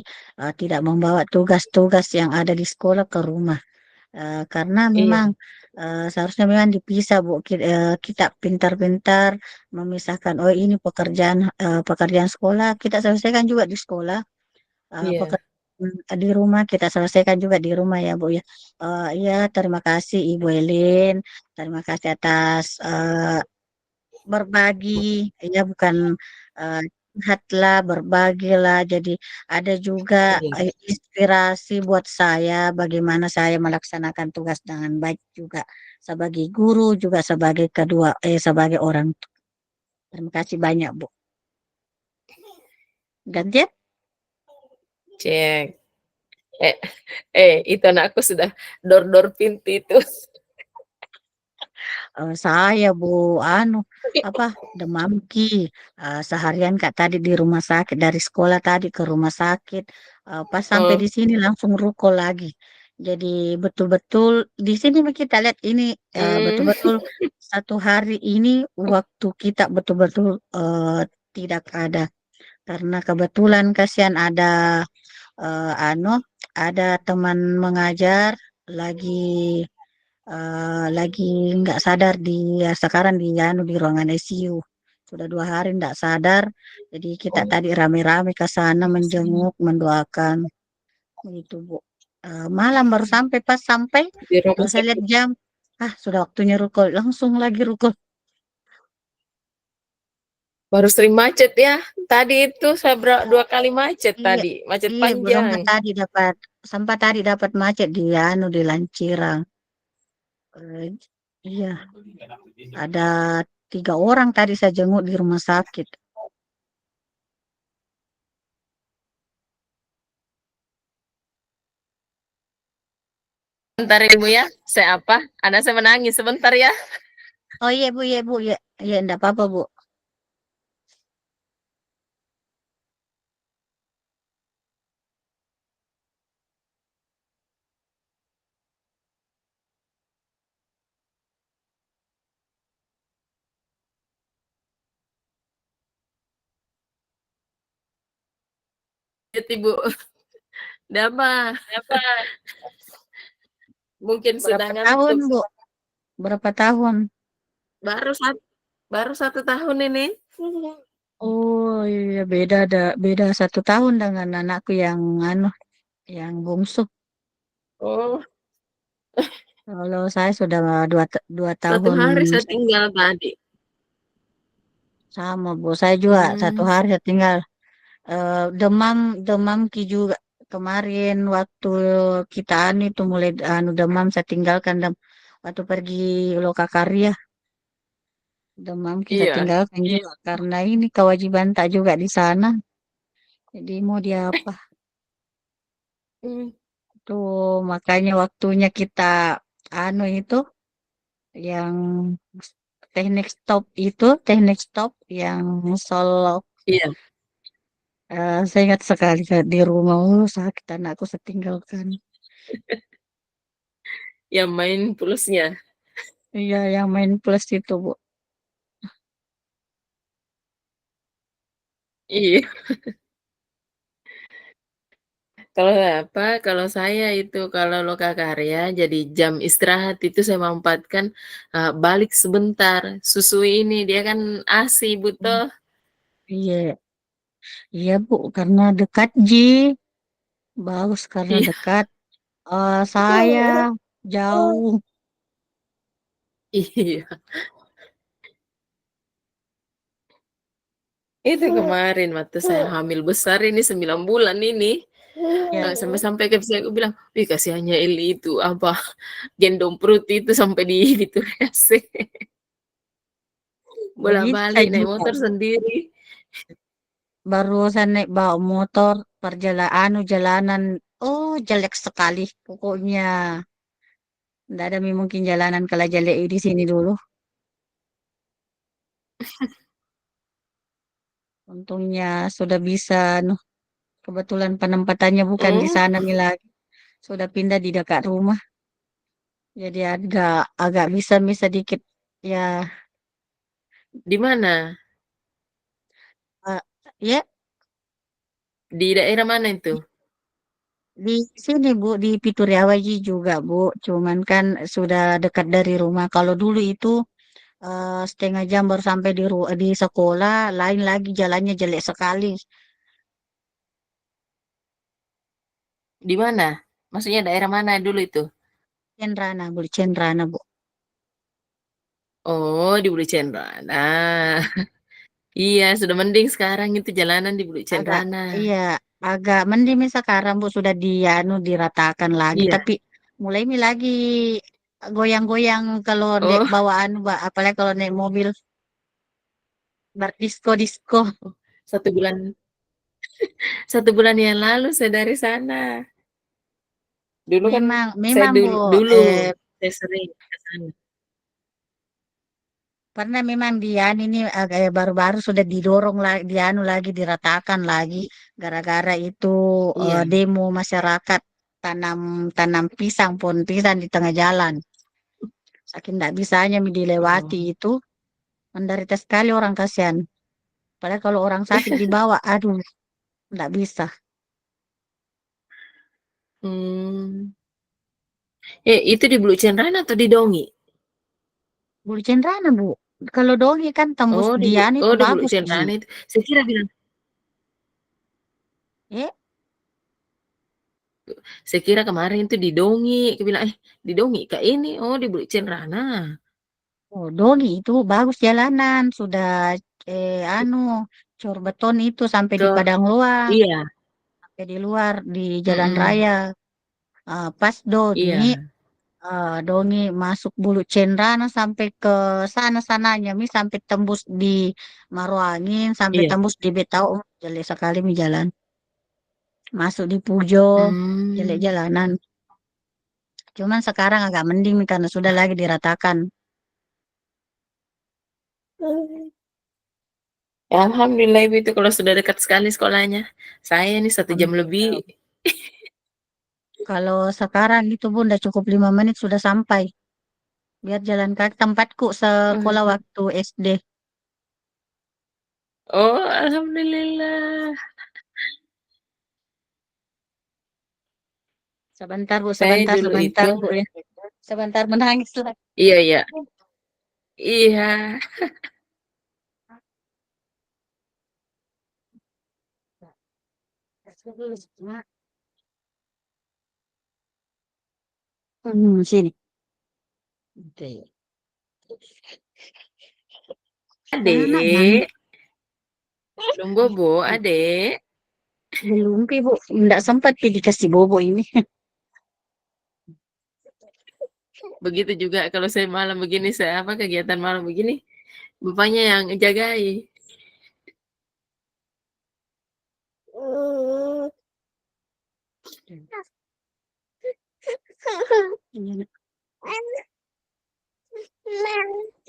tidak membawa tugas-tugas yang ada di sekolah ke rumah. Karena memang Iya, seharusnya memang dipisah Bu. Kita pintar-pintar memisahkan. Oh ini pekerjaan sekolah kita selesaikan juga di sekolah. iya, Pekerjaan di rumah kita selesaikan juga di rumah ya Bu ya. Iya terima kasih Ibu Elin. Terima kasih atas berbagi ya bukan lihatlah, berbagilah. Jadi ada juga Iya. inspirasi buat saya bagaimana saya melaksanakan tugas dengan baik juga sebagai guru juga sebagai sebagai orang tua. Terima kasih banyak, Bu. Gantian? Cek. Eh, itu anakku sudah dor-dor pintu itu. Saya Bu, anu apa demam ki. Seharian Kak tadi di rumah sakit dari sekolah tadi ke rumah sakit. Pas sampai Oh, di sini langsung ruko lagi. Jadi betul-betul di sini kita lihat ini mmm, betul-betul satu hari ini waktu kita betul-betul tidak ada karena kebetulan kasihan ada anu ada teman mengajar lagi lagi nggak sadar sekarang di ruangan ICU sudah 2 hari nggak sadar jadi kita oh, tadi rame-rame ke sana menjenguk mendoakan begitu Bu. Malam baru sampai pas sampai di rumah saya lihat sakit. jam sudah waktunya rukul langsung lagi rukul. Baru sering macet ya. Tadi itu saya 2 kali macet Iya, tadi, macet iya Bu panjang. sempat tadi dapat macet di Lancirang. Eh, iya, ada 3 orang tadi saya jenguk di rumah sakit. Sebentar Ibu ya, saya apa, anak saya menangis sebentar ya. Oh iya Bu, iya, iya enggak apa-apa Bu. Lihat Ibu, ada apa? Mungkin Berapa sedang tahun ngantuk. Bu? Berapa tahun? Baru sat baru 1 tahun ini. Oh iya beda 1 tahun dengan anakku yang bungsu. Oh, Kalau saya sudah 2 tahun 1 hari saya tinggal tadi. sama Bu. Saya juga satu Mmm, hari saya tinggal demam demam ki juga kemarin waktu kita itu mulai demam saya tinggalkan waktu pergi Lokakarya demam kita iya, tinggalkan juga karena ini kewajiban tak juga di sana jadi mau dia apa mmm, tuh makanya waktunya kita itu yang teknik stop yang solo iya, saya ingat sekali Kak, di rumah sakit anakku saya tinggalkan. yang main plusnya. Iya, yang main plus itu, Bu. Iya, kalau apa, kalau saya itu kalau lokakarya jadi jam istirahat itu saya mampatkan, balik sebentar, susui ini dia kan ASI Ibu Hmm. toh. Iya, iya, Bu, karena dekat Ji. Bagus karena Iya, dekat. Saya jauh. iya. Itu kemarin waktu saya hamil besar ini 9 bulan ini, Ya, sampai-sampai ke istri aku bilang, "Ih, kasihannya Eli itu, apa, gendong perut itu sampai di Turiase, begitu saya bolak-balik naik juga. motor sendiri." Barusan naik bawa motor, jalanan. Oh, jelek sekali. Pokoknya, tidak ada mungkin jalanan kalau jelek di sini dulu. Untungnya sudah bisa, kebetulan penempatannya bukan di Oh, sana nih lagi. Sudah pindah di dekat rumah. Jadi agak agak bisa dikit ya di mana? eh, ya Di daerah mana itu? di sini Bu di Pituriawaji juga Bu. Cuman kan sudah dekat dari rumah. Kalau dulu itu 1/2 jam baru sampai di sekolah. Lain lagi jalannya jelek sekali. Di mana? Maksudnya daerah mana dulu itu? Cenrana Bu, Cenrana Bu. Oh, di Bulu Cendana. Iya, sudah mending sekarang itu jalanan di Bulu Agak Cenrana. iya, agak mending nih sekarang Bu sudah diratakan lagi, Iya. tapi mulai ini lagi goyang-goyang kalau naik Oh, bawaan, apalagi kalau naik mobil berdisco-disco. oh, 1 bulan 1 bulan yang lalu saya dari sana. Dulu kan Memang, saya memang Bu, dulu saya sering ke sana. pernah memang dia ini baru-baru sudah didorong lagi, dianu lagi, diratakan lagi, gara-gara itu Iya. demo masyarakat tanam tanam pisang, pohon pisang di tengah jalan. Saking tidak bisanya Oh. dilewati itu, menderita sekali orang kasihan. Padahal kalau orang sakit dibawa, aduh, tidak bisa. Hmm. Itu di Bulu Cenrana atau di Dongi? Bulu Cendrana, Bu. Kalau dongeng kan tembus Dian itu Di Bulu bagus, Ji. Cenrana itu. Eh, Saya kira kemarin itu di Dongi, aku bilang, di Dongi Kak ini? Oh, di Bulu Cenrana. oh, dongeng itu bagus jalanan, sudah anu cor beton itu sampai di Ke padang luar, iya, sampai di luar di jalan mhm, raya. Pas iya, dongi masuk Bulu Cendrana sampai ke sana sananya, mi sampai tembus di Maruangin, sampai iya. tembus di Betau, jelek sekali mi jalan. Masuk di Pujo, jelek Mmm. jalanan. Cuman sekarang agak mending nih karena sudah lagi diratakan. Ya alhamdulillah Ibu itu kalau sudah dekat sekali sekolahnya. Saya nih 1 jam lebih. Alhamdulillah. Kalau sekarang itu Bun udah cukup 5 menit sudah sampai. Biar jalan kaki tempatku sekolah Mmm. waktu SD. Oh, alhamdulillah. Sebentar Bu, Saya sebentar, dulu sebentar itu Bu ya. Sebentar menangis lah. iya, iya, iya. Sini. Oke. Anak mandi. Adek, belum bobo, adek. Belum Pi, Bu. Nggak sempat Pi dikasih bobo ini. Begitu juga kalau saya malam begini, saya apa, kegiatan malam begini, bapaknya yang jagain.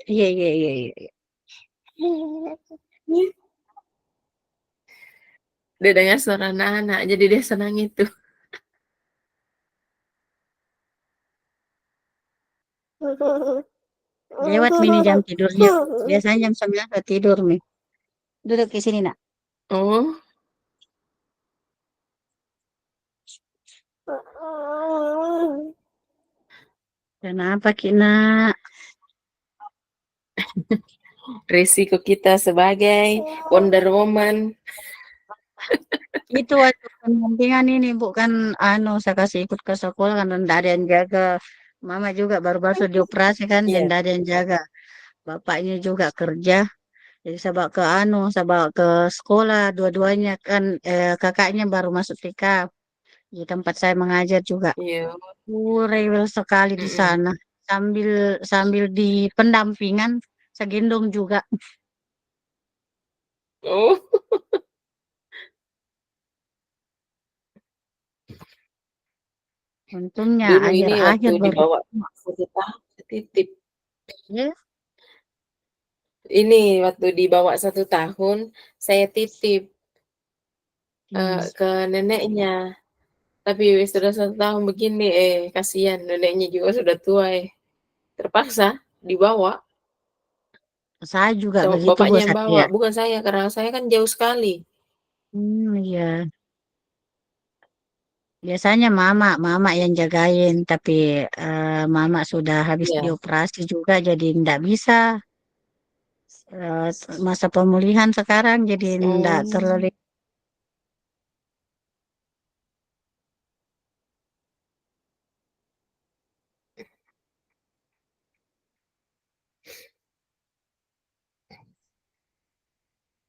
Iya, iya, iya, iya, iya. Dia dengar suara anak-anak, jadi dia senang itu. Lewat mini jam tidurnya. Biasanya jam 9 udah tidur nih. Duduk di sini, Nak. Oh, Kenapa, Ki, Nak? risiko kita sebagai Wonder Woman. Itu waktu pendampingan ini bukan anu saya kasih ikut ke sekolah kan tidak ada yang jaga. Mama juga baru-baru dioperasi kan dan Iya, tidak ada yang jaga. Bapaknya juga kerja. Jadi saya bawa ke anu, saya bawa ke sekolah dua-duanya kan kakaknya baru masuk TK. Di tempat saya mengajar juga. iya, Rewel sekali di mhm. sana. Sambil sambil di pendampingan saya gendong juga. Oh, Untungnya dulu ini waktu akhir-akhir baru. dibawa 1 tahun saya titip. Ya, Ini waktu dibawa 1 tahun, saya titip, hmm. ke neneknya. Tapi sudah 1 tahun begini, kasihan neneknya juga sudah tua, terpaksa dibawa. Saya juga begitu Bu Bapaknya yang bawa, saya. bukan saya, karena saya kan jauh sekali. Iya. Biasanya mama yang jagain, tapi mama sudah habis Iya. dioperasi juga, jadi ndak bisa. Eh, Masa pemulihan sekarang, jadi ndak Oh, terlalu.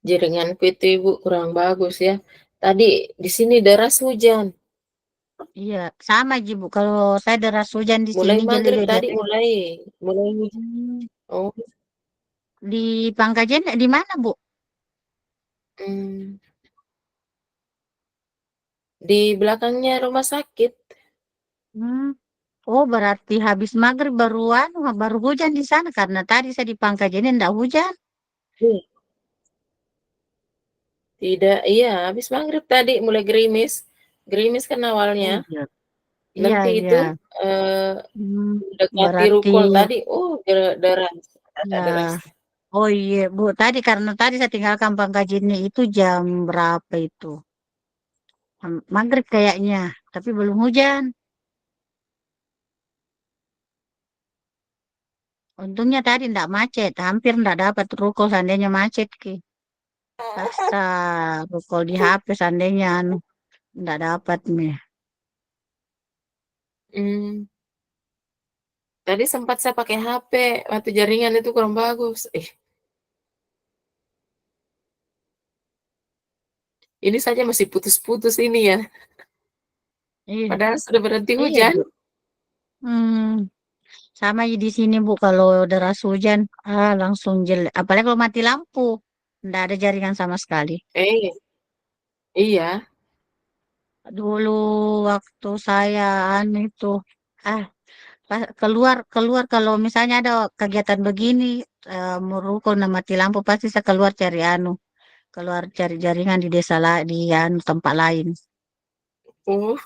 Jaringanku itu Ibu kurang bagus ya. Tadi di sini deras hujan. Iya, sama Ji, Bu. Kalau saya deras hujan di Mulai sini jadi maghrib tadi jelek. mulai hujan. Hmm, Oh, di Pangkajen di mana, Bu? hmm. Di belakangnya rumah sakit. Hmm. Oh, berarti habis maghrib baru hujan di sana karena tadi saya di Pangkajen enggak hujan. Iya. Tidak, iya habis maghrib tadi mulai gerimis. Gerimis kan awalnya. Oh iya. Iya, Nanti iya. itu eh, Hmm, mendekati berarti Rukul tadi, oh deras, ada ya. derasnya. Oh iya, Bu. Tadi karena tadi saya tinggalkan Pangkajennya itu jam berapa itu? Maghrib kayaknya, tapi belum hujan. Untungnya tadi ndak macet, hampir ndak dapat ruko seandainya macet ki. Asa ruko di HP seandainya ndak dapat nih. Hmm, tadi sempat saya pakai HP, waktu jaringan itu kurang bagus. Ini saja masih putus-putus ini ya, Iya, padahal sudah berhenti iya hujan. Bu. Hmm, sama di sini Bu kalau deras hujan, langsung jelek. Apalagi kalau mati lampu, ndak ada jaringan sama sekali. Eh, iya, Dulu waktu saya itu, ah keluar keluar kalau misalnya ada kegiatan begini, meruko mati lampu pasti saya keluar cari keluar cari jaringan di desa di tempat lain oh,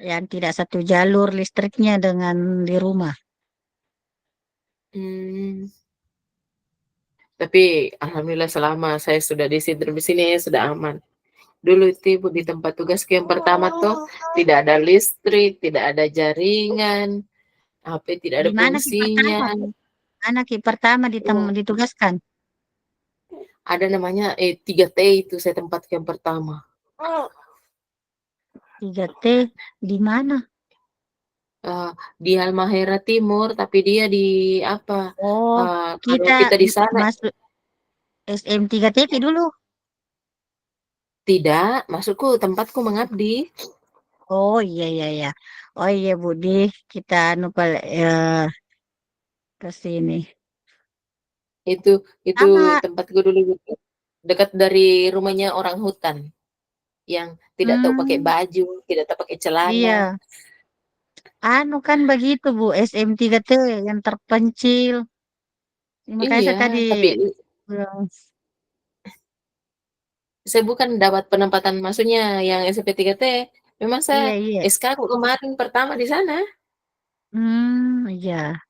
yang tidak satu jalur listriknya dengan di rumah. hmm. Tapi alhamdulillah selama saya sudah di sini sudah aman. Dulu itu Ibu di tempat tugasku yang pertama tuh tidak ada listrik, tidak ada jaringan, HP tidak Di ada mana ki fungsinya. pertama Bu? Mana ki pertama Oh, ditugaskan? ada namanya 3T itu saya tempat yang pertama. 3T di mana? Eh, di Halmahera Timur, tapi dia di apa? Oh, Kalau kita kita di sana masuk SM3TP dulu. tidak, masukku tempatku mengabdi. Oh iya iya iya. Oh iya Budi, kita ke sini. Itu itu Sama. tempatku dulu gitu. Dekat dari rumahnya orang hutan yang tidak tahu pakai Hmm, baju, tidak tahu pakai celana. iya. Anu kan begitu Bu, SM3T yang terpencil. Makanya Iya, saya tadi tapi bilang, saya bukan dapat penempatan maksudnya yang SMP3T. Memang saya iya iya. SK aku kemarin pertama di sana. Iya.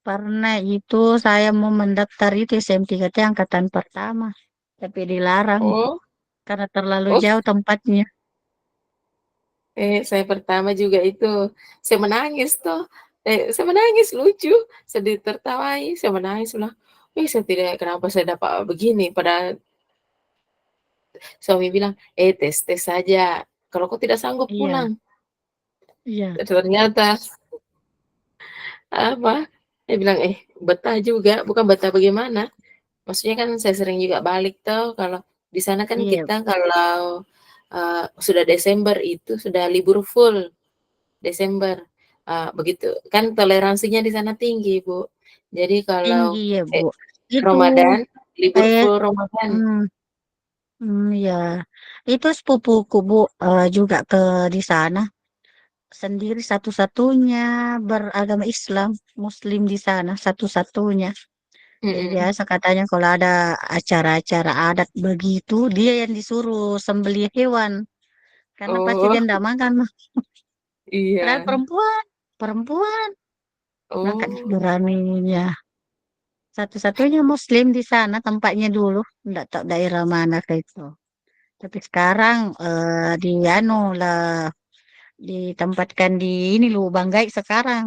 Karena itu saya mau mendaftar itu SM3T angkatan pertama. Tapi dilarang Oh, karena terlalu oh, jauh tempatnya. saya pertama juga itu. Saya menangis tuh. Saya menangis lucu, sedih tertawai, saya menangis bilang, saya tidak kenapa saya dapat begini. Padahal suami bilang, tes tes saja. Kalau kau tidak sanggup Iya, pulang. iya, Ternyata apa? Dia bilang, betah juga, bukan betah bagaimana. Maksudnya kan saya sering juga balik tuh, kalau di sana kan iya. kita kalau, sudah Desember itu sudah libur full, Desember, begitu kan toleransinya di sana tinggi, Bu. Jadi kalau, Tinggi ya, Bu. eee, Itu Ramadan, libur saya, full Ramadan. hmm, ya. Itu sepupuku, Bu, juga ke di sana. Sendiri satu-satunya beragama Islam, Muslim di sana, satu-satunya. Jadi Mhm. biasa katanya kalau ada acara-acara adat begitu, dia yang disuruh sembelih hewan. Karena pasti Oh, dia tidak makan. Padahal iya. perempuan, perempuan. Maka Oh, beraninya. Satu-satunya Muslim di sana tempatnya dulu. Tidak tahu daerah mana ke itu. Tapi sekarang di anu lah ditempatkan di ini lu Banggai sekarang.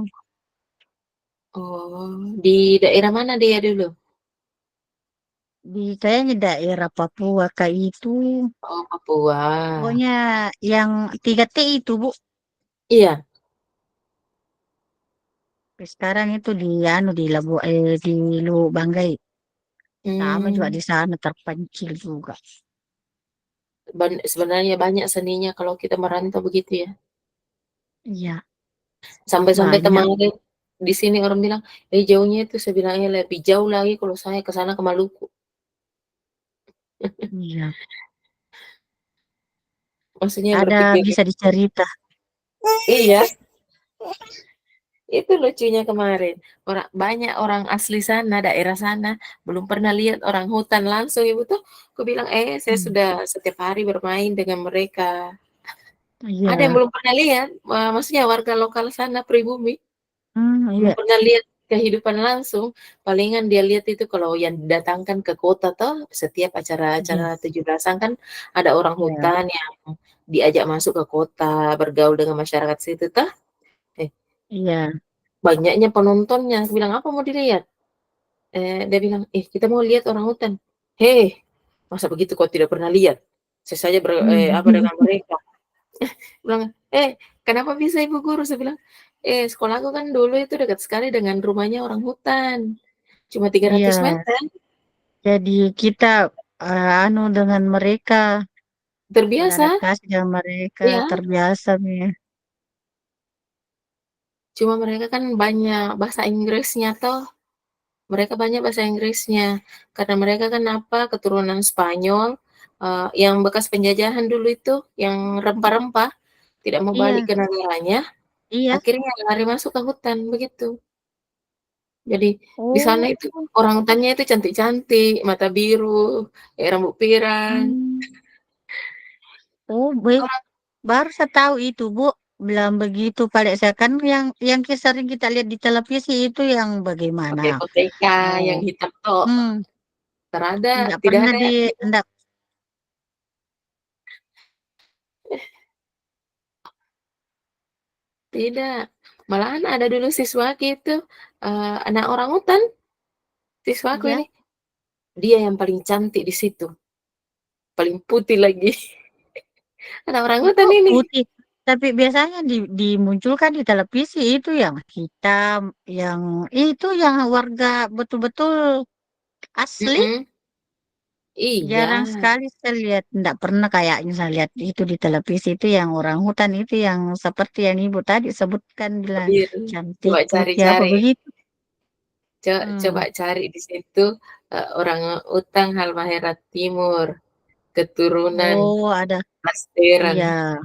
oh, di daerah mana dia dulu? Di kayaknya daerah Papua kayak itu. Oh, Papua. Pokoknya yang 3T itu, Bu. Iya. Tapi sekarang itu di anu di Labu di Lu Banggai. Sama juga di Mmm, sana terpencil juga. sebenarnya banyak seninya kalau kita merantau begitu ya. Iya, Sampai-sampai banyak. kemarin di sini orang bilang, jauhnya itu." Saya bilang, lebih jauh lagi kalau saya ke sana ke Maluku." Iya, Maksudnya ada berpikir bisa dicerita. iya, itu lucunya kemarin. Banyak orang asli sana, daerah sana, belum pernah lihat orang hutan langsung Ibu tuh. Aku bilang, saya Hmm, sudah setiap hari bermain dengan mereka." Ada yang iya, belum pernah lihat, maksudnya warga lokal sana pribumi. Belum iya, pernah lihat kehidupan langsung, palingan dia lihat itu kalau yang didatangkan ke kota toh, setiap iya, acara-acara 17-an kan ada orang iya, hutan yang diajak masuk ke kota, bergaul dengan masyarakat situ toh, eh, iya. banyaknya penontonnya, aku bilang, "Apa mau dilihat?" Dia bilang, kita mau lihat orang hutan." "Hei, masa begitu kau tidak pernah lihat? Saya saja apa dengan mereka." Bilang, kenapa bisa Ibu Guru?" Saya bilang, sekolahku kan dulu itu dekat sekali dengan rumahnya orang hutan, cuma 300 Iya, meter, jadi kita anu dengan mereka, terbiasa, beradaptasi dengan mereka, ya. terbiasa nih. Cuma mereka kan banyak bahasa Inggrisnya toh, mereka banyak bahasa Inggrisnya, karena mereka kan apa, keturunan Spanyol, yang bekas penjajahan dulu itu, yang rempah-rempah, tidak mau balik Iya, ke negaranya, iya. akhirnya lari masuk ke hutan, begitu. Jadi di sana Oh, itu orangutannya itu cantik-cantik, mata biru, rambut pirang. hmm. Oh, baik. Orang Baru saya tahu itu, Bu. Bilang begitu pada saya kan yang sering kita lihat di televisi itu yang bagaimana? pakai koteka Oh, yang hitam tok, hmm, enggak tidak pernah ada di enggak. tidak. Malahan ada dulu siswaku itu, anak orangutan, siswaku ini, Iya. dia yang paling cantik di situ, paling putih lagi, anak orangutan Oh, ini. putih. Tapi biasanya dimunculkan di televisi itu yang hitam, yang itu yang warga betul-betul asli. Mhm, iya, Jarang sekali saya lihat, enggak pernah kayaknya saya lihat itu di televisi itu yang orang hutan itu yang seperti yang Ibu tadi sebutkan bilang biru. cantik Coba putih apa cari-cari, begitu. coba Hmm. cari di situ, orangutan Halmahera Timur, keturunan Oh, ada. Pasteran. Iya,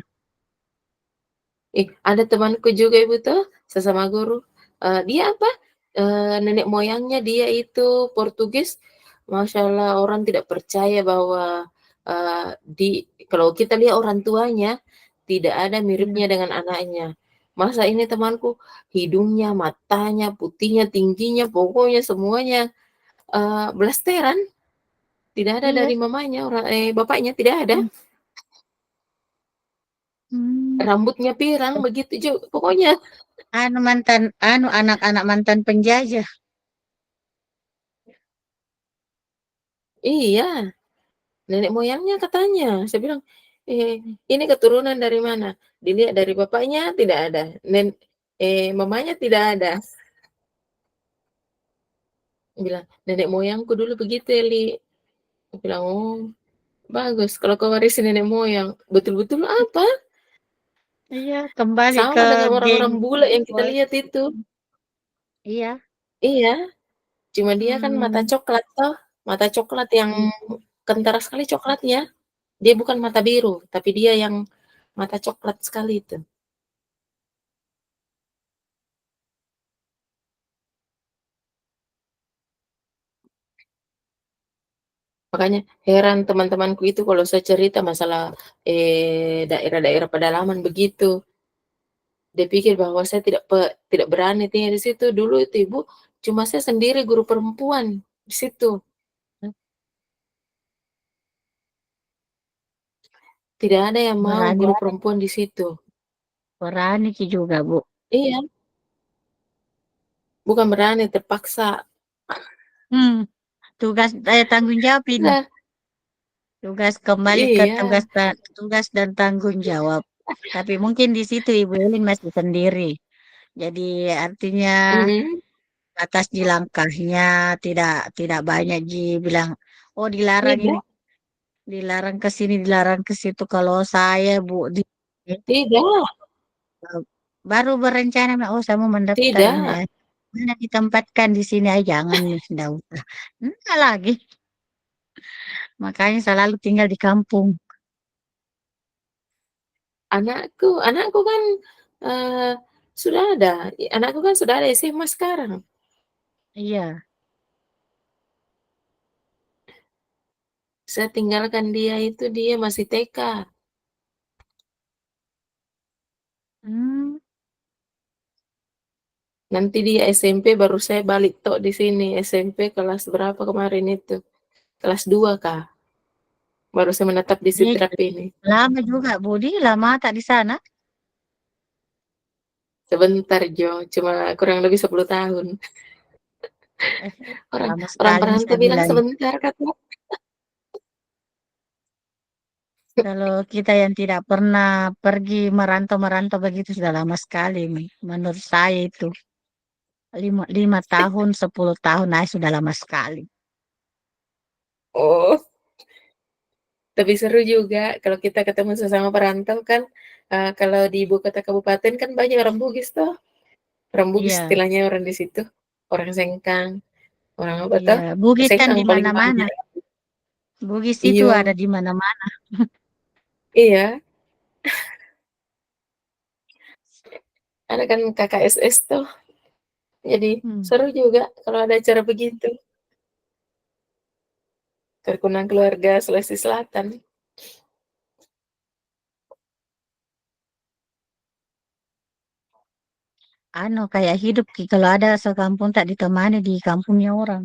Ada temanku juga Ibu tuh, sesama guru, dia apa, nenek moyangnya dia itu Portugis, masya Allah orang tidak percaya bahwa, kalau kita lihat orang tuanya, tidak ada iya. miripnya dengan anaknya. Masa ini temanku, hidungnya, matanya, putihnya, tingginya, pokoknya semuanya, blasteran, tidak ada Iya. dari mamanya, bapaknya tidak ada, Hmm. Hmm. rambutnya pirang, begitu pokoknya. Anu mantan, anu anak-anak mantan penjajah. Iya. Nenek moyangnya katanya, saya bilang, "Ini keturunan dari mana?" Dilihat dari bapaknya tidak ada, mamanya tidak ada. Bilang, "Nenek moyangku dulu begitu, Eli." Aku bilang, "Oh, bagus kalau kau warisi nenek moyang." Betul-betul apa, Iya, kembali ke sama dengan geng. orang-orang bule yang kita Wah, lihat itu. iya. Iya, cuma dia kan mata Hmm. coklat toh, mata coklat yang Iya. kentara sekali coklatnya. Dia bukan mata biru, tapi dia yang mata coklat sekali itu. Makanya heran teman-temanku itu kalau saya cerita masalah, daerah-daerah pedalaman begitu, dia pikir bahwa saya tidak berani tinggal di situ. Dulu itu Ibu, cuma saya sendiri guru perempuan di situ, tidak ada yang mau Berani, guru perempuan di situ. berani Ki juga, Bu. Iya, bukan berani, terpaksa. Hmm. Tanggung jawab ini. Nah, Tugas kembali ke iya, tugas dan tanggung jawab. Tapi mungkin di situ Ibu Elin masih sendiri. Jadi artinya mhm, atas di langkahnya, tidak banyak bilang, oh dilarang ini, Tidak, dilarang ke sini, dilarang ke situ. Kalau saya Bu tidak, baru berencana, oh saya mau mendaftar ini tidak. ya. Mana ditempatkan di sini aja, jangan nih, enggak usah. Enggak lagi. Makanya selalu tinggal di kampung. Anakku kan, eee, sudah ada, anakku kan sudah ada SMA sekarang. Iya. Saya tinggalkan dia itu dia masih TK. Hmm, Nanti dia SMP baru saya balik tok di sini, SMP kelas berapa kemarin itu, kelas 2 kah, baru saya menetap di dia Sidrap ini. lama juga, Budi, lama tak di sana? Sebentar Jo, cuma kurang lebih 10 tahun. Eh, Orang lama orang sekali nih perantau saya bilang bilang. sebentar katanya. Kalau kita yang tidak pernah pergi merantau-merantau begitu sudah lama sekali, menurut saya itu. 5 tahun, 10 tahun, nah sudah lama sekali. Oh, tapi seru juga kalau kita ketemu sesama perantau kan, kalau di ibu kota kabupaten kan banyak orang Bugis toh, orang Bugis Iya, istilahnya orang di situ, orang Sengkang, orang apa iya. toh, Bugis kan Sengkang di paling mana-mana. banyak. Bugis itu ada Iya, di mana-mana. iya, ada kan KKSS tuh, jadi Hmm. seru juga kalau ada acara begitu, kerukunan keluarga Sulawesi Selatan. Kayak hidup kalau ada sekampung tak ditemani di kampungnya orang.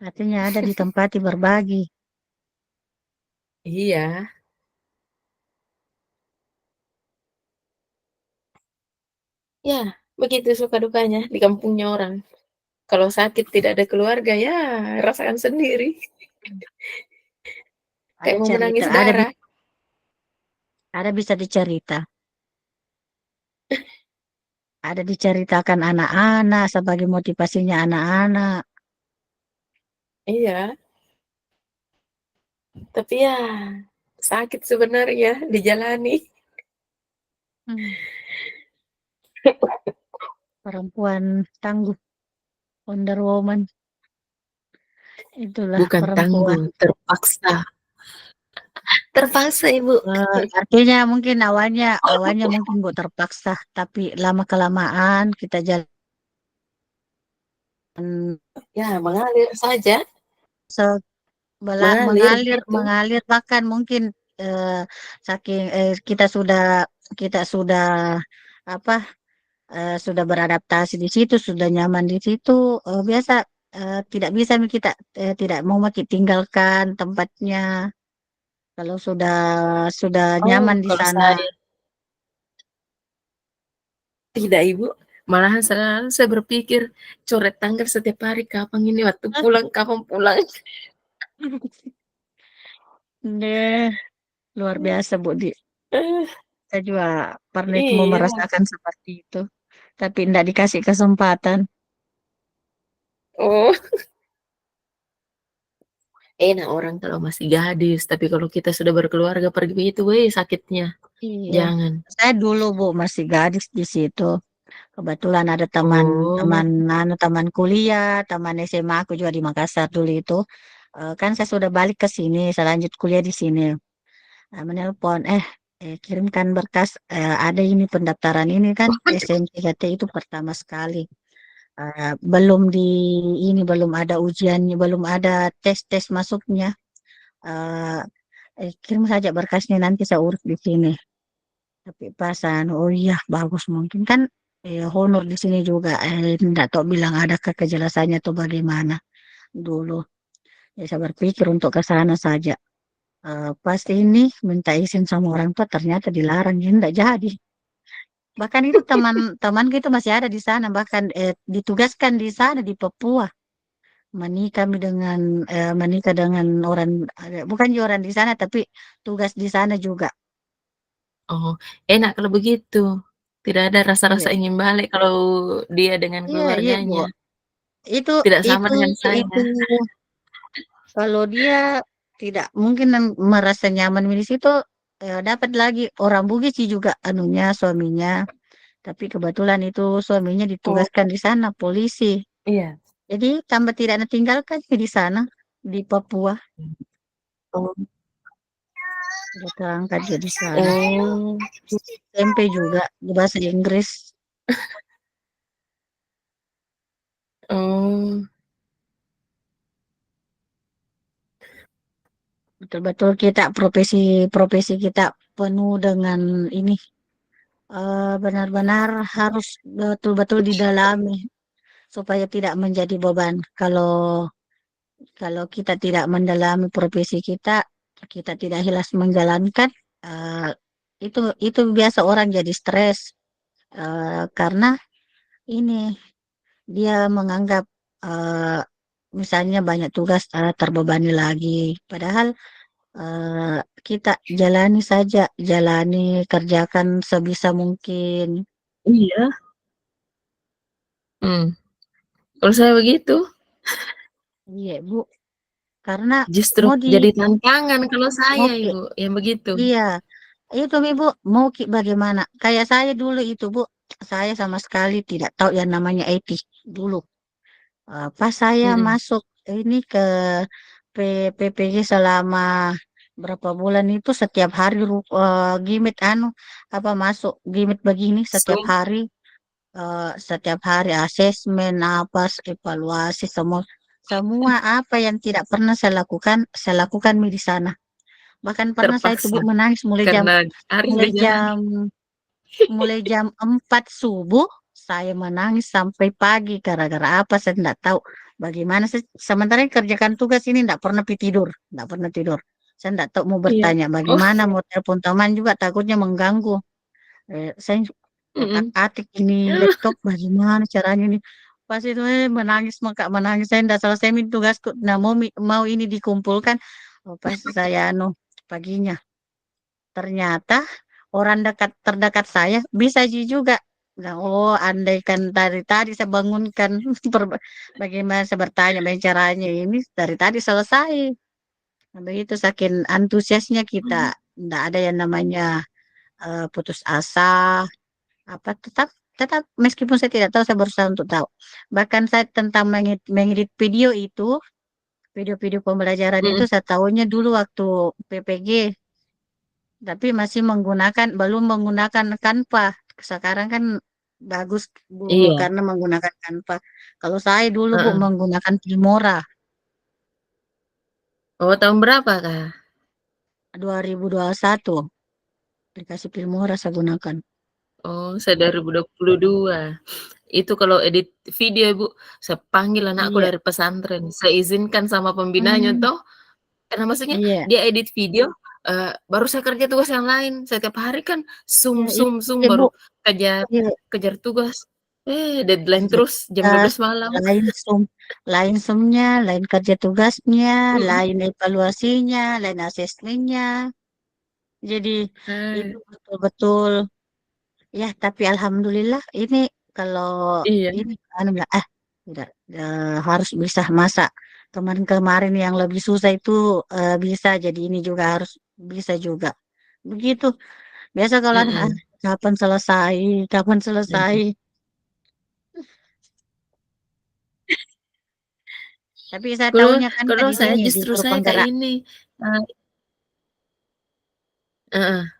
Artinya ada ditempati berbagi. Iya, ya begitu suka dukanya di kampungnya orang. Kalau sakit tidak ada keluarga, ya rasakan sendiri, Ada kayak mau cerita, menangis darah. ada bisa dicerita. Ada diceritakan anak-anak sebagai motivasinya anak-anak. Iya, tapi ya sakit sebenarnya dijalani. Hmm. Perempuan tangguh, Wonder Woman, itulah Bukan perempuan. tangguh, terpaksa. Terpaksa, Ibu. Artinya mungkin awalnya mungkin bu terpaksa, tapi lama kelamaan kita jalan Ya, mengalir saja, mengalir mengalir gitu. mengalir bahkan mungkin eh, saking kita sudah apa sudah beradaptasi di situ, sudah nyaman di situ, biasa tidak bisa kita tidak mau tinggalkan tempatnya kalau sudah Oh, nyaman di kalau sana. saya tidak, Ibu. Malahan selalu saya berpikir, coret tanggal setiap hari, kapan ini waktu pulang, kapan pulang. Deh, luar biasa Bu Di. Eh, Saya juga pernah mau iya. merasakan seperti itu, tapi tidak dikasih kesempatan. Oh, enak orang kalau masih gadis, tapi kalau kita sudah berkeluarga pergi begitu, weh sakitnya. Iya, Jangan. saya dulu Bu masih gadis di situ. Kebetulan ada Oh, teman kuliah, teman SMA aku juga di Makassar dulu itu. Kan saya sudah balik ke sini, saya lanjut kuliah di sini. Menelpon, kirimkan berkas, ada ini pendaftaran ini kan SNPTT itu pertama sekali. Belum belum ada ujiannya, belum ada tes-tes masuknya. Eh, Kirim saja berkasnya nanti saya urus di sini. Tapi pasan, oh iya bagus mungkin kan honor di sini juga. Enggak tahu bilang adakah kejelasannya atau bagaimana dulu. Ya, saya berpikir untuk ke sana saja. Pas ini minta izin sama orang tua ternyata dilarang, ya enggak jadi. Bahkan itu teman-teman gitu masih ada di sana, bahkan ditugaskan di sana di Papua. Menikah dengan orang bukan juga orang di sana tapi tugas di sana juga. oh, enak kalau begitu. Tidak ada rasa-rasa Iya, ingin balik kalau dia dengan iya, iya, Bu. keluarganya. itu Tidak sama itu dengan saya. itu kalau dia tidak mungkin merasa nyaman di situ, dapat lagi orang Bugis sih juga anunya suaminya. Tapi kebetulan itu suaminya Oh, ditugaskan di sana polisi. iya. Jadi tambah tidak ditinggalkan di sana di Papua. Oh, Dia terangkat dia di sana. oh, SMP juga di bahasa Inggris. oh, Betul-betul kita profesi kita penuh dengan ini, benar-benar harus betul-betul didalami supaya tidak menjadi beban. Kalau kalau kita tidak mendalami profesi kita, kita tidak hilas menjalankan, eh, itu biasa orang jadi stres, karena ini dia menganggap, eh, misalnya banyak tugas, terbebani lagi. Padahal eh, kita jalani saja, jalani kerjakan sebisa mungkin. iya. Hmm. Kalau saya begitu, Iya, Bu. Karena justru mau di jadi tantangan kalau mau saya, ki- Ibu, yang begitu. iya, itu Ibu mau bagaimana? Kayak saya dulu itu Bu, saya sama sekali tidak tahu yang namanya IT dulu. Pas saya Mhm. masuk ini ke PPG selama berapa bulan itu setiap hari gimit apa masuk gimit begini So, setiap hari asesmen apa evaluasi semua semua apa yang tidak pernah saya lakukan di sana. Bahkan pernah saya itu Bu terpaksa menangis karena harus mulai dijalani. jam mulai jam 4 subuh saya menangis sampai pagi gara-gara apa saya tidak tahu bagaimana saya sementara kerjakan tugas ini tidak pernah tidur, tidak pernah tidur. Saya tidak tahu mau Iya. bertanya Oh, bagaimana, mau telepon teman juga takutnya mengganggu. Saya mhm. otak-atik ini laptop bagaimana caranya ini. Pas itu menangis maka menangis saya tidak selesai tugasku. Nah mau ini dikumpulkan. Oh, pas saya paginya ternyata orang terdekat saya bisa juga. Nah, oh, andaikan dari tadi saya bangunkan bagaimana saya bertanya bagaimana caranya ini dari tadi selesai. Nah, begitu saking antusiasnya kita, Mhm. tidak ada yang namanya putus asa. Apa tetap meskipun saya tidak tahu saya berusaha untuk tahu. Bahkan saya tentang mengedit video itu, video-video pembelajaran itu Mhm. saya tahunya dulu waktu PPG. Tapi masih belum menggunakan Canva. Sekarang kan bagus Bu Iya, karena menggunakan Canva. Kalau saya dulu Bu heeh. menggunakan Filmora Oh, tahun berapa, Kak? 2021. Aplikasi Filmora saya gunakan. Oh, saya 2022. Itu kalau edit video, Ibu, saya panggil anakku Iya. dari pesantren, saya izinkan sama pembinanya Hmm, toh, karena maksudnya iya. dia edit video, baru saya kerja tugas yang lain. Setiap hari kan Iya, iya, iya, Bu. baru kejar Iya. kejar tugas. Deadline Kerja terus jam tugas, 12 malam. lain sum, lain sumnya, lain kerja tugasnya, Mhm. lain evaluasinya, lain asesmennya. Jadi itu Eee, betul-betul. Ya, tapi alhamdulillah ini kalau iya, ini anu bilang, udah harus bisa masak. Kemarin-kemarin yang lebih susah itu bisa jadi ini juga harus bisa juga. Begitu. Biasa kalau mhm, kapan selesai, kapan selesai. mhm. Tapi saya Kalau tahunya kan kalau tadi saya sini di justru guru saya ke penggerak. ini, eee heeh.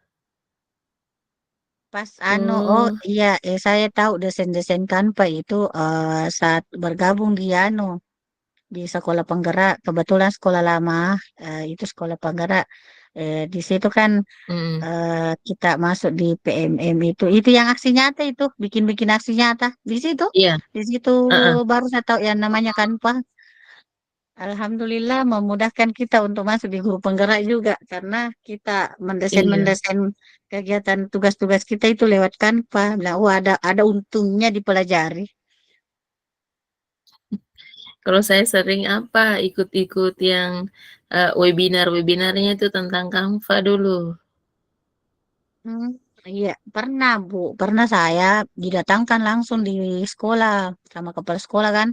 Pas oh Oh, iya, saya tahu desain-desain Canva itu saat bergabung di di sekolah penggerak. Kebetulan sekolah lama itu sekolah penggerak. Di situ kan mhm, kita masuk di PMM itu yang aksi nyata itu bikin-bikin aksi nyata iya, di situ heeh, baru saya tahu yang namanya Canva. Alhamdulillah memudahkan kita untuk masuk di guru penggerak juga karena kita iya. mendesain kegiatan tugas-tugas kita itu lewat Canva. Nah, oh, ada untungnya dipelajari. Kalau saya sering ikut-ikut yang, webinar-webinarnya itu tentang Canva dulu. Hmm, iya, pernah Bu, pernah saya didatangkan langsung di sekolah sama kepala sekolah kan.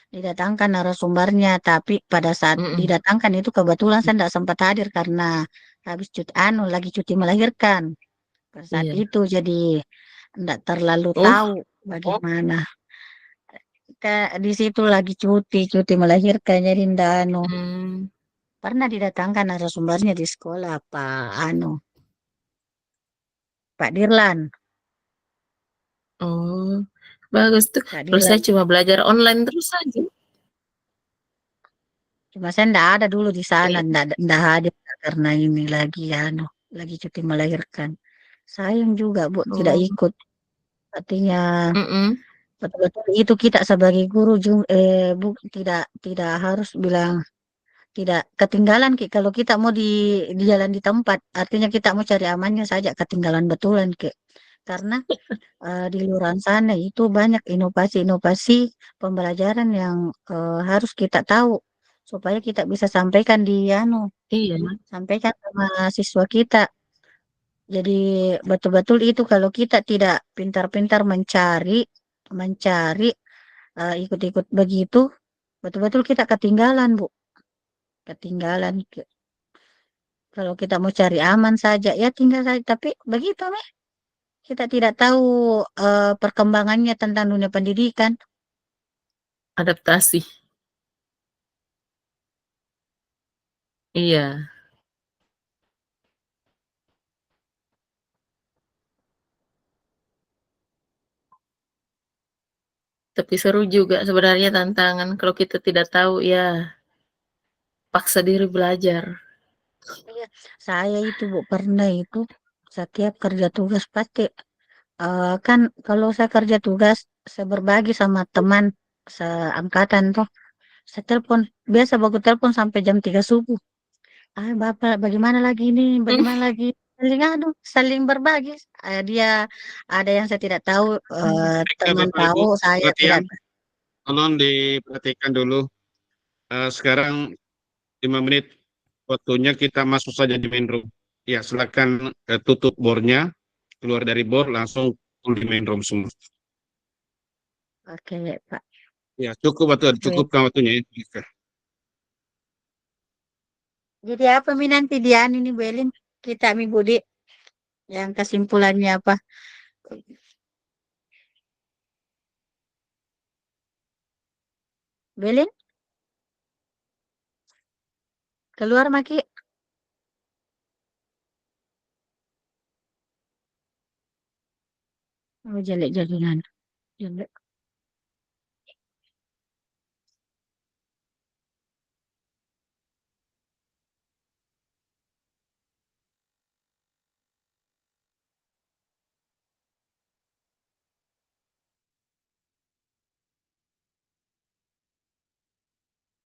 didatangkan narasumbernya, tapi pada saat Mm-mm. didatangkan itu kebetulan saya tidak sempat hadir karena habis cuti lagi cuti melahirkan. Pada saat Iya. itu jadi tidak terlalu tahu Oh, bagaimana. Di situ lagi cuti melahirkan jadi ndak hmm. pernah didatangkan narasumbernya di sekolah Pak Dirlan. Oh, bagus tuh. Pak Kalau saya Dirlan. cuma belajar online terus saja. Cuma saya ndak ada dulu di sana, Iya. ndak hadir karena ini lagi cuti melahirkan. Sayang juga Bu tidak Oh, ikut. Artinya mm-mm. betul-betul itu kita sebagai guru Bu, tidak tidak harus bilang tidak ketinggalan Ki. Kalau kita mau di jalan di tempat, artinya kita mau cari amannya saja ketinggalan betulan Ki. Karena di luar sana itu banyak inovasi-inovasi pembelajaran yang harus kita tahu supaya kita bisa sampaikan Iya. sampaikan sama siswa kita. Jadi betul-betul itu kalau kita tidak pintar-pintar mencari ikut-ikut begitu, betul-betul kita ketinggalan, Bu. Ketinggalan. Kalau kita mau cari aman saja, ya tinggal saja. Tapi begitu, nih. Kita tidak tahu perkembangannya tentang dunia pendidikan. Adaptasi. Iya. Tapi seru juga sebenarnya tantangan kalau kita tidak tahu ya paksa diri belajar. Iya, saya itu Bu pernah itu setiap kerja tugas pasti kan kalau saya kerja tugas saya berbagi sama teman seangkatan tuh. Saya telepon biasa baku telepon sampai jam 3 subuh. Ah Bapak bagaimana lagi ini? Bagaimana lagi? Saling berbagi. Dia ada yang saya tidak tahu, Baiklah teman Bapak Ibu, tahu, saya perhatian, tidak. tolong diperhatikan dulu. Sekarang 5 menit waktunya kita masuk saja di main room. Ya, silakan tutup bornya, keluar dari bor, langsung full di main room semua. Oke, Pak. Ya, cukup waktu, Baik. cukupkan waktunya ya. Oke. Jadi apa Mi nanti dia ini Belin kita Mi Budi yang kesimpulannya apa? Belin keluar Maki. Oh, jelek jaringan. Jelek.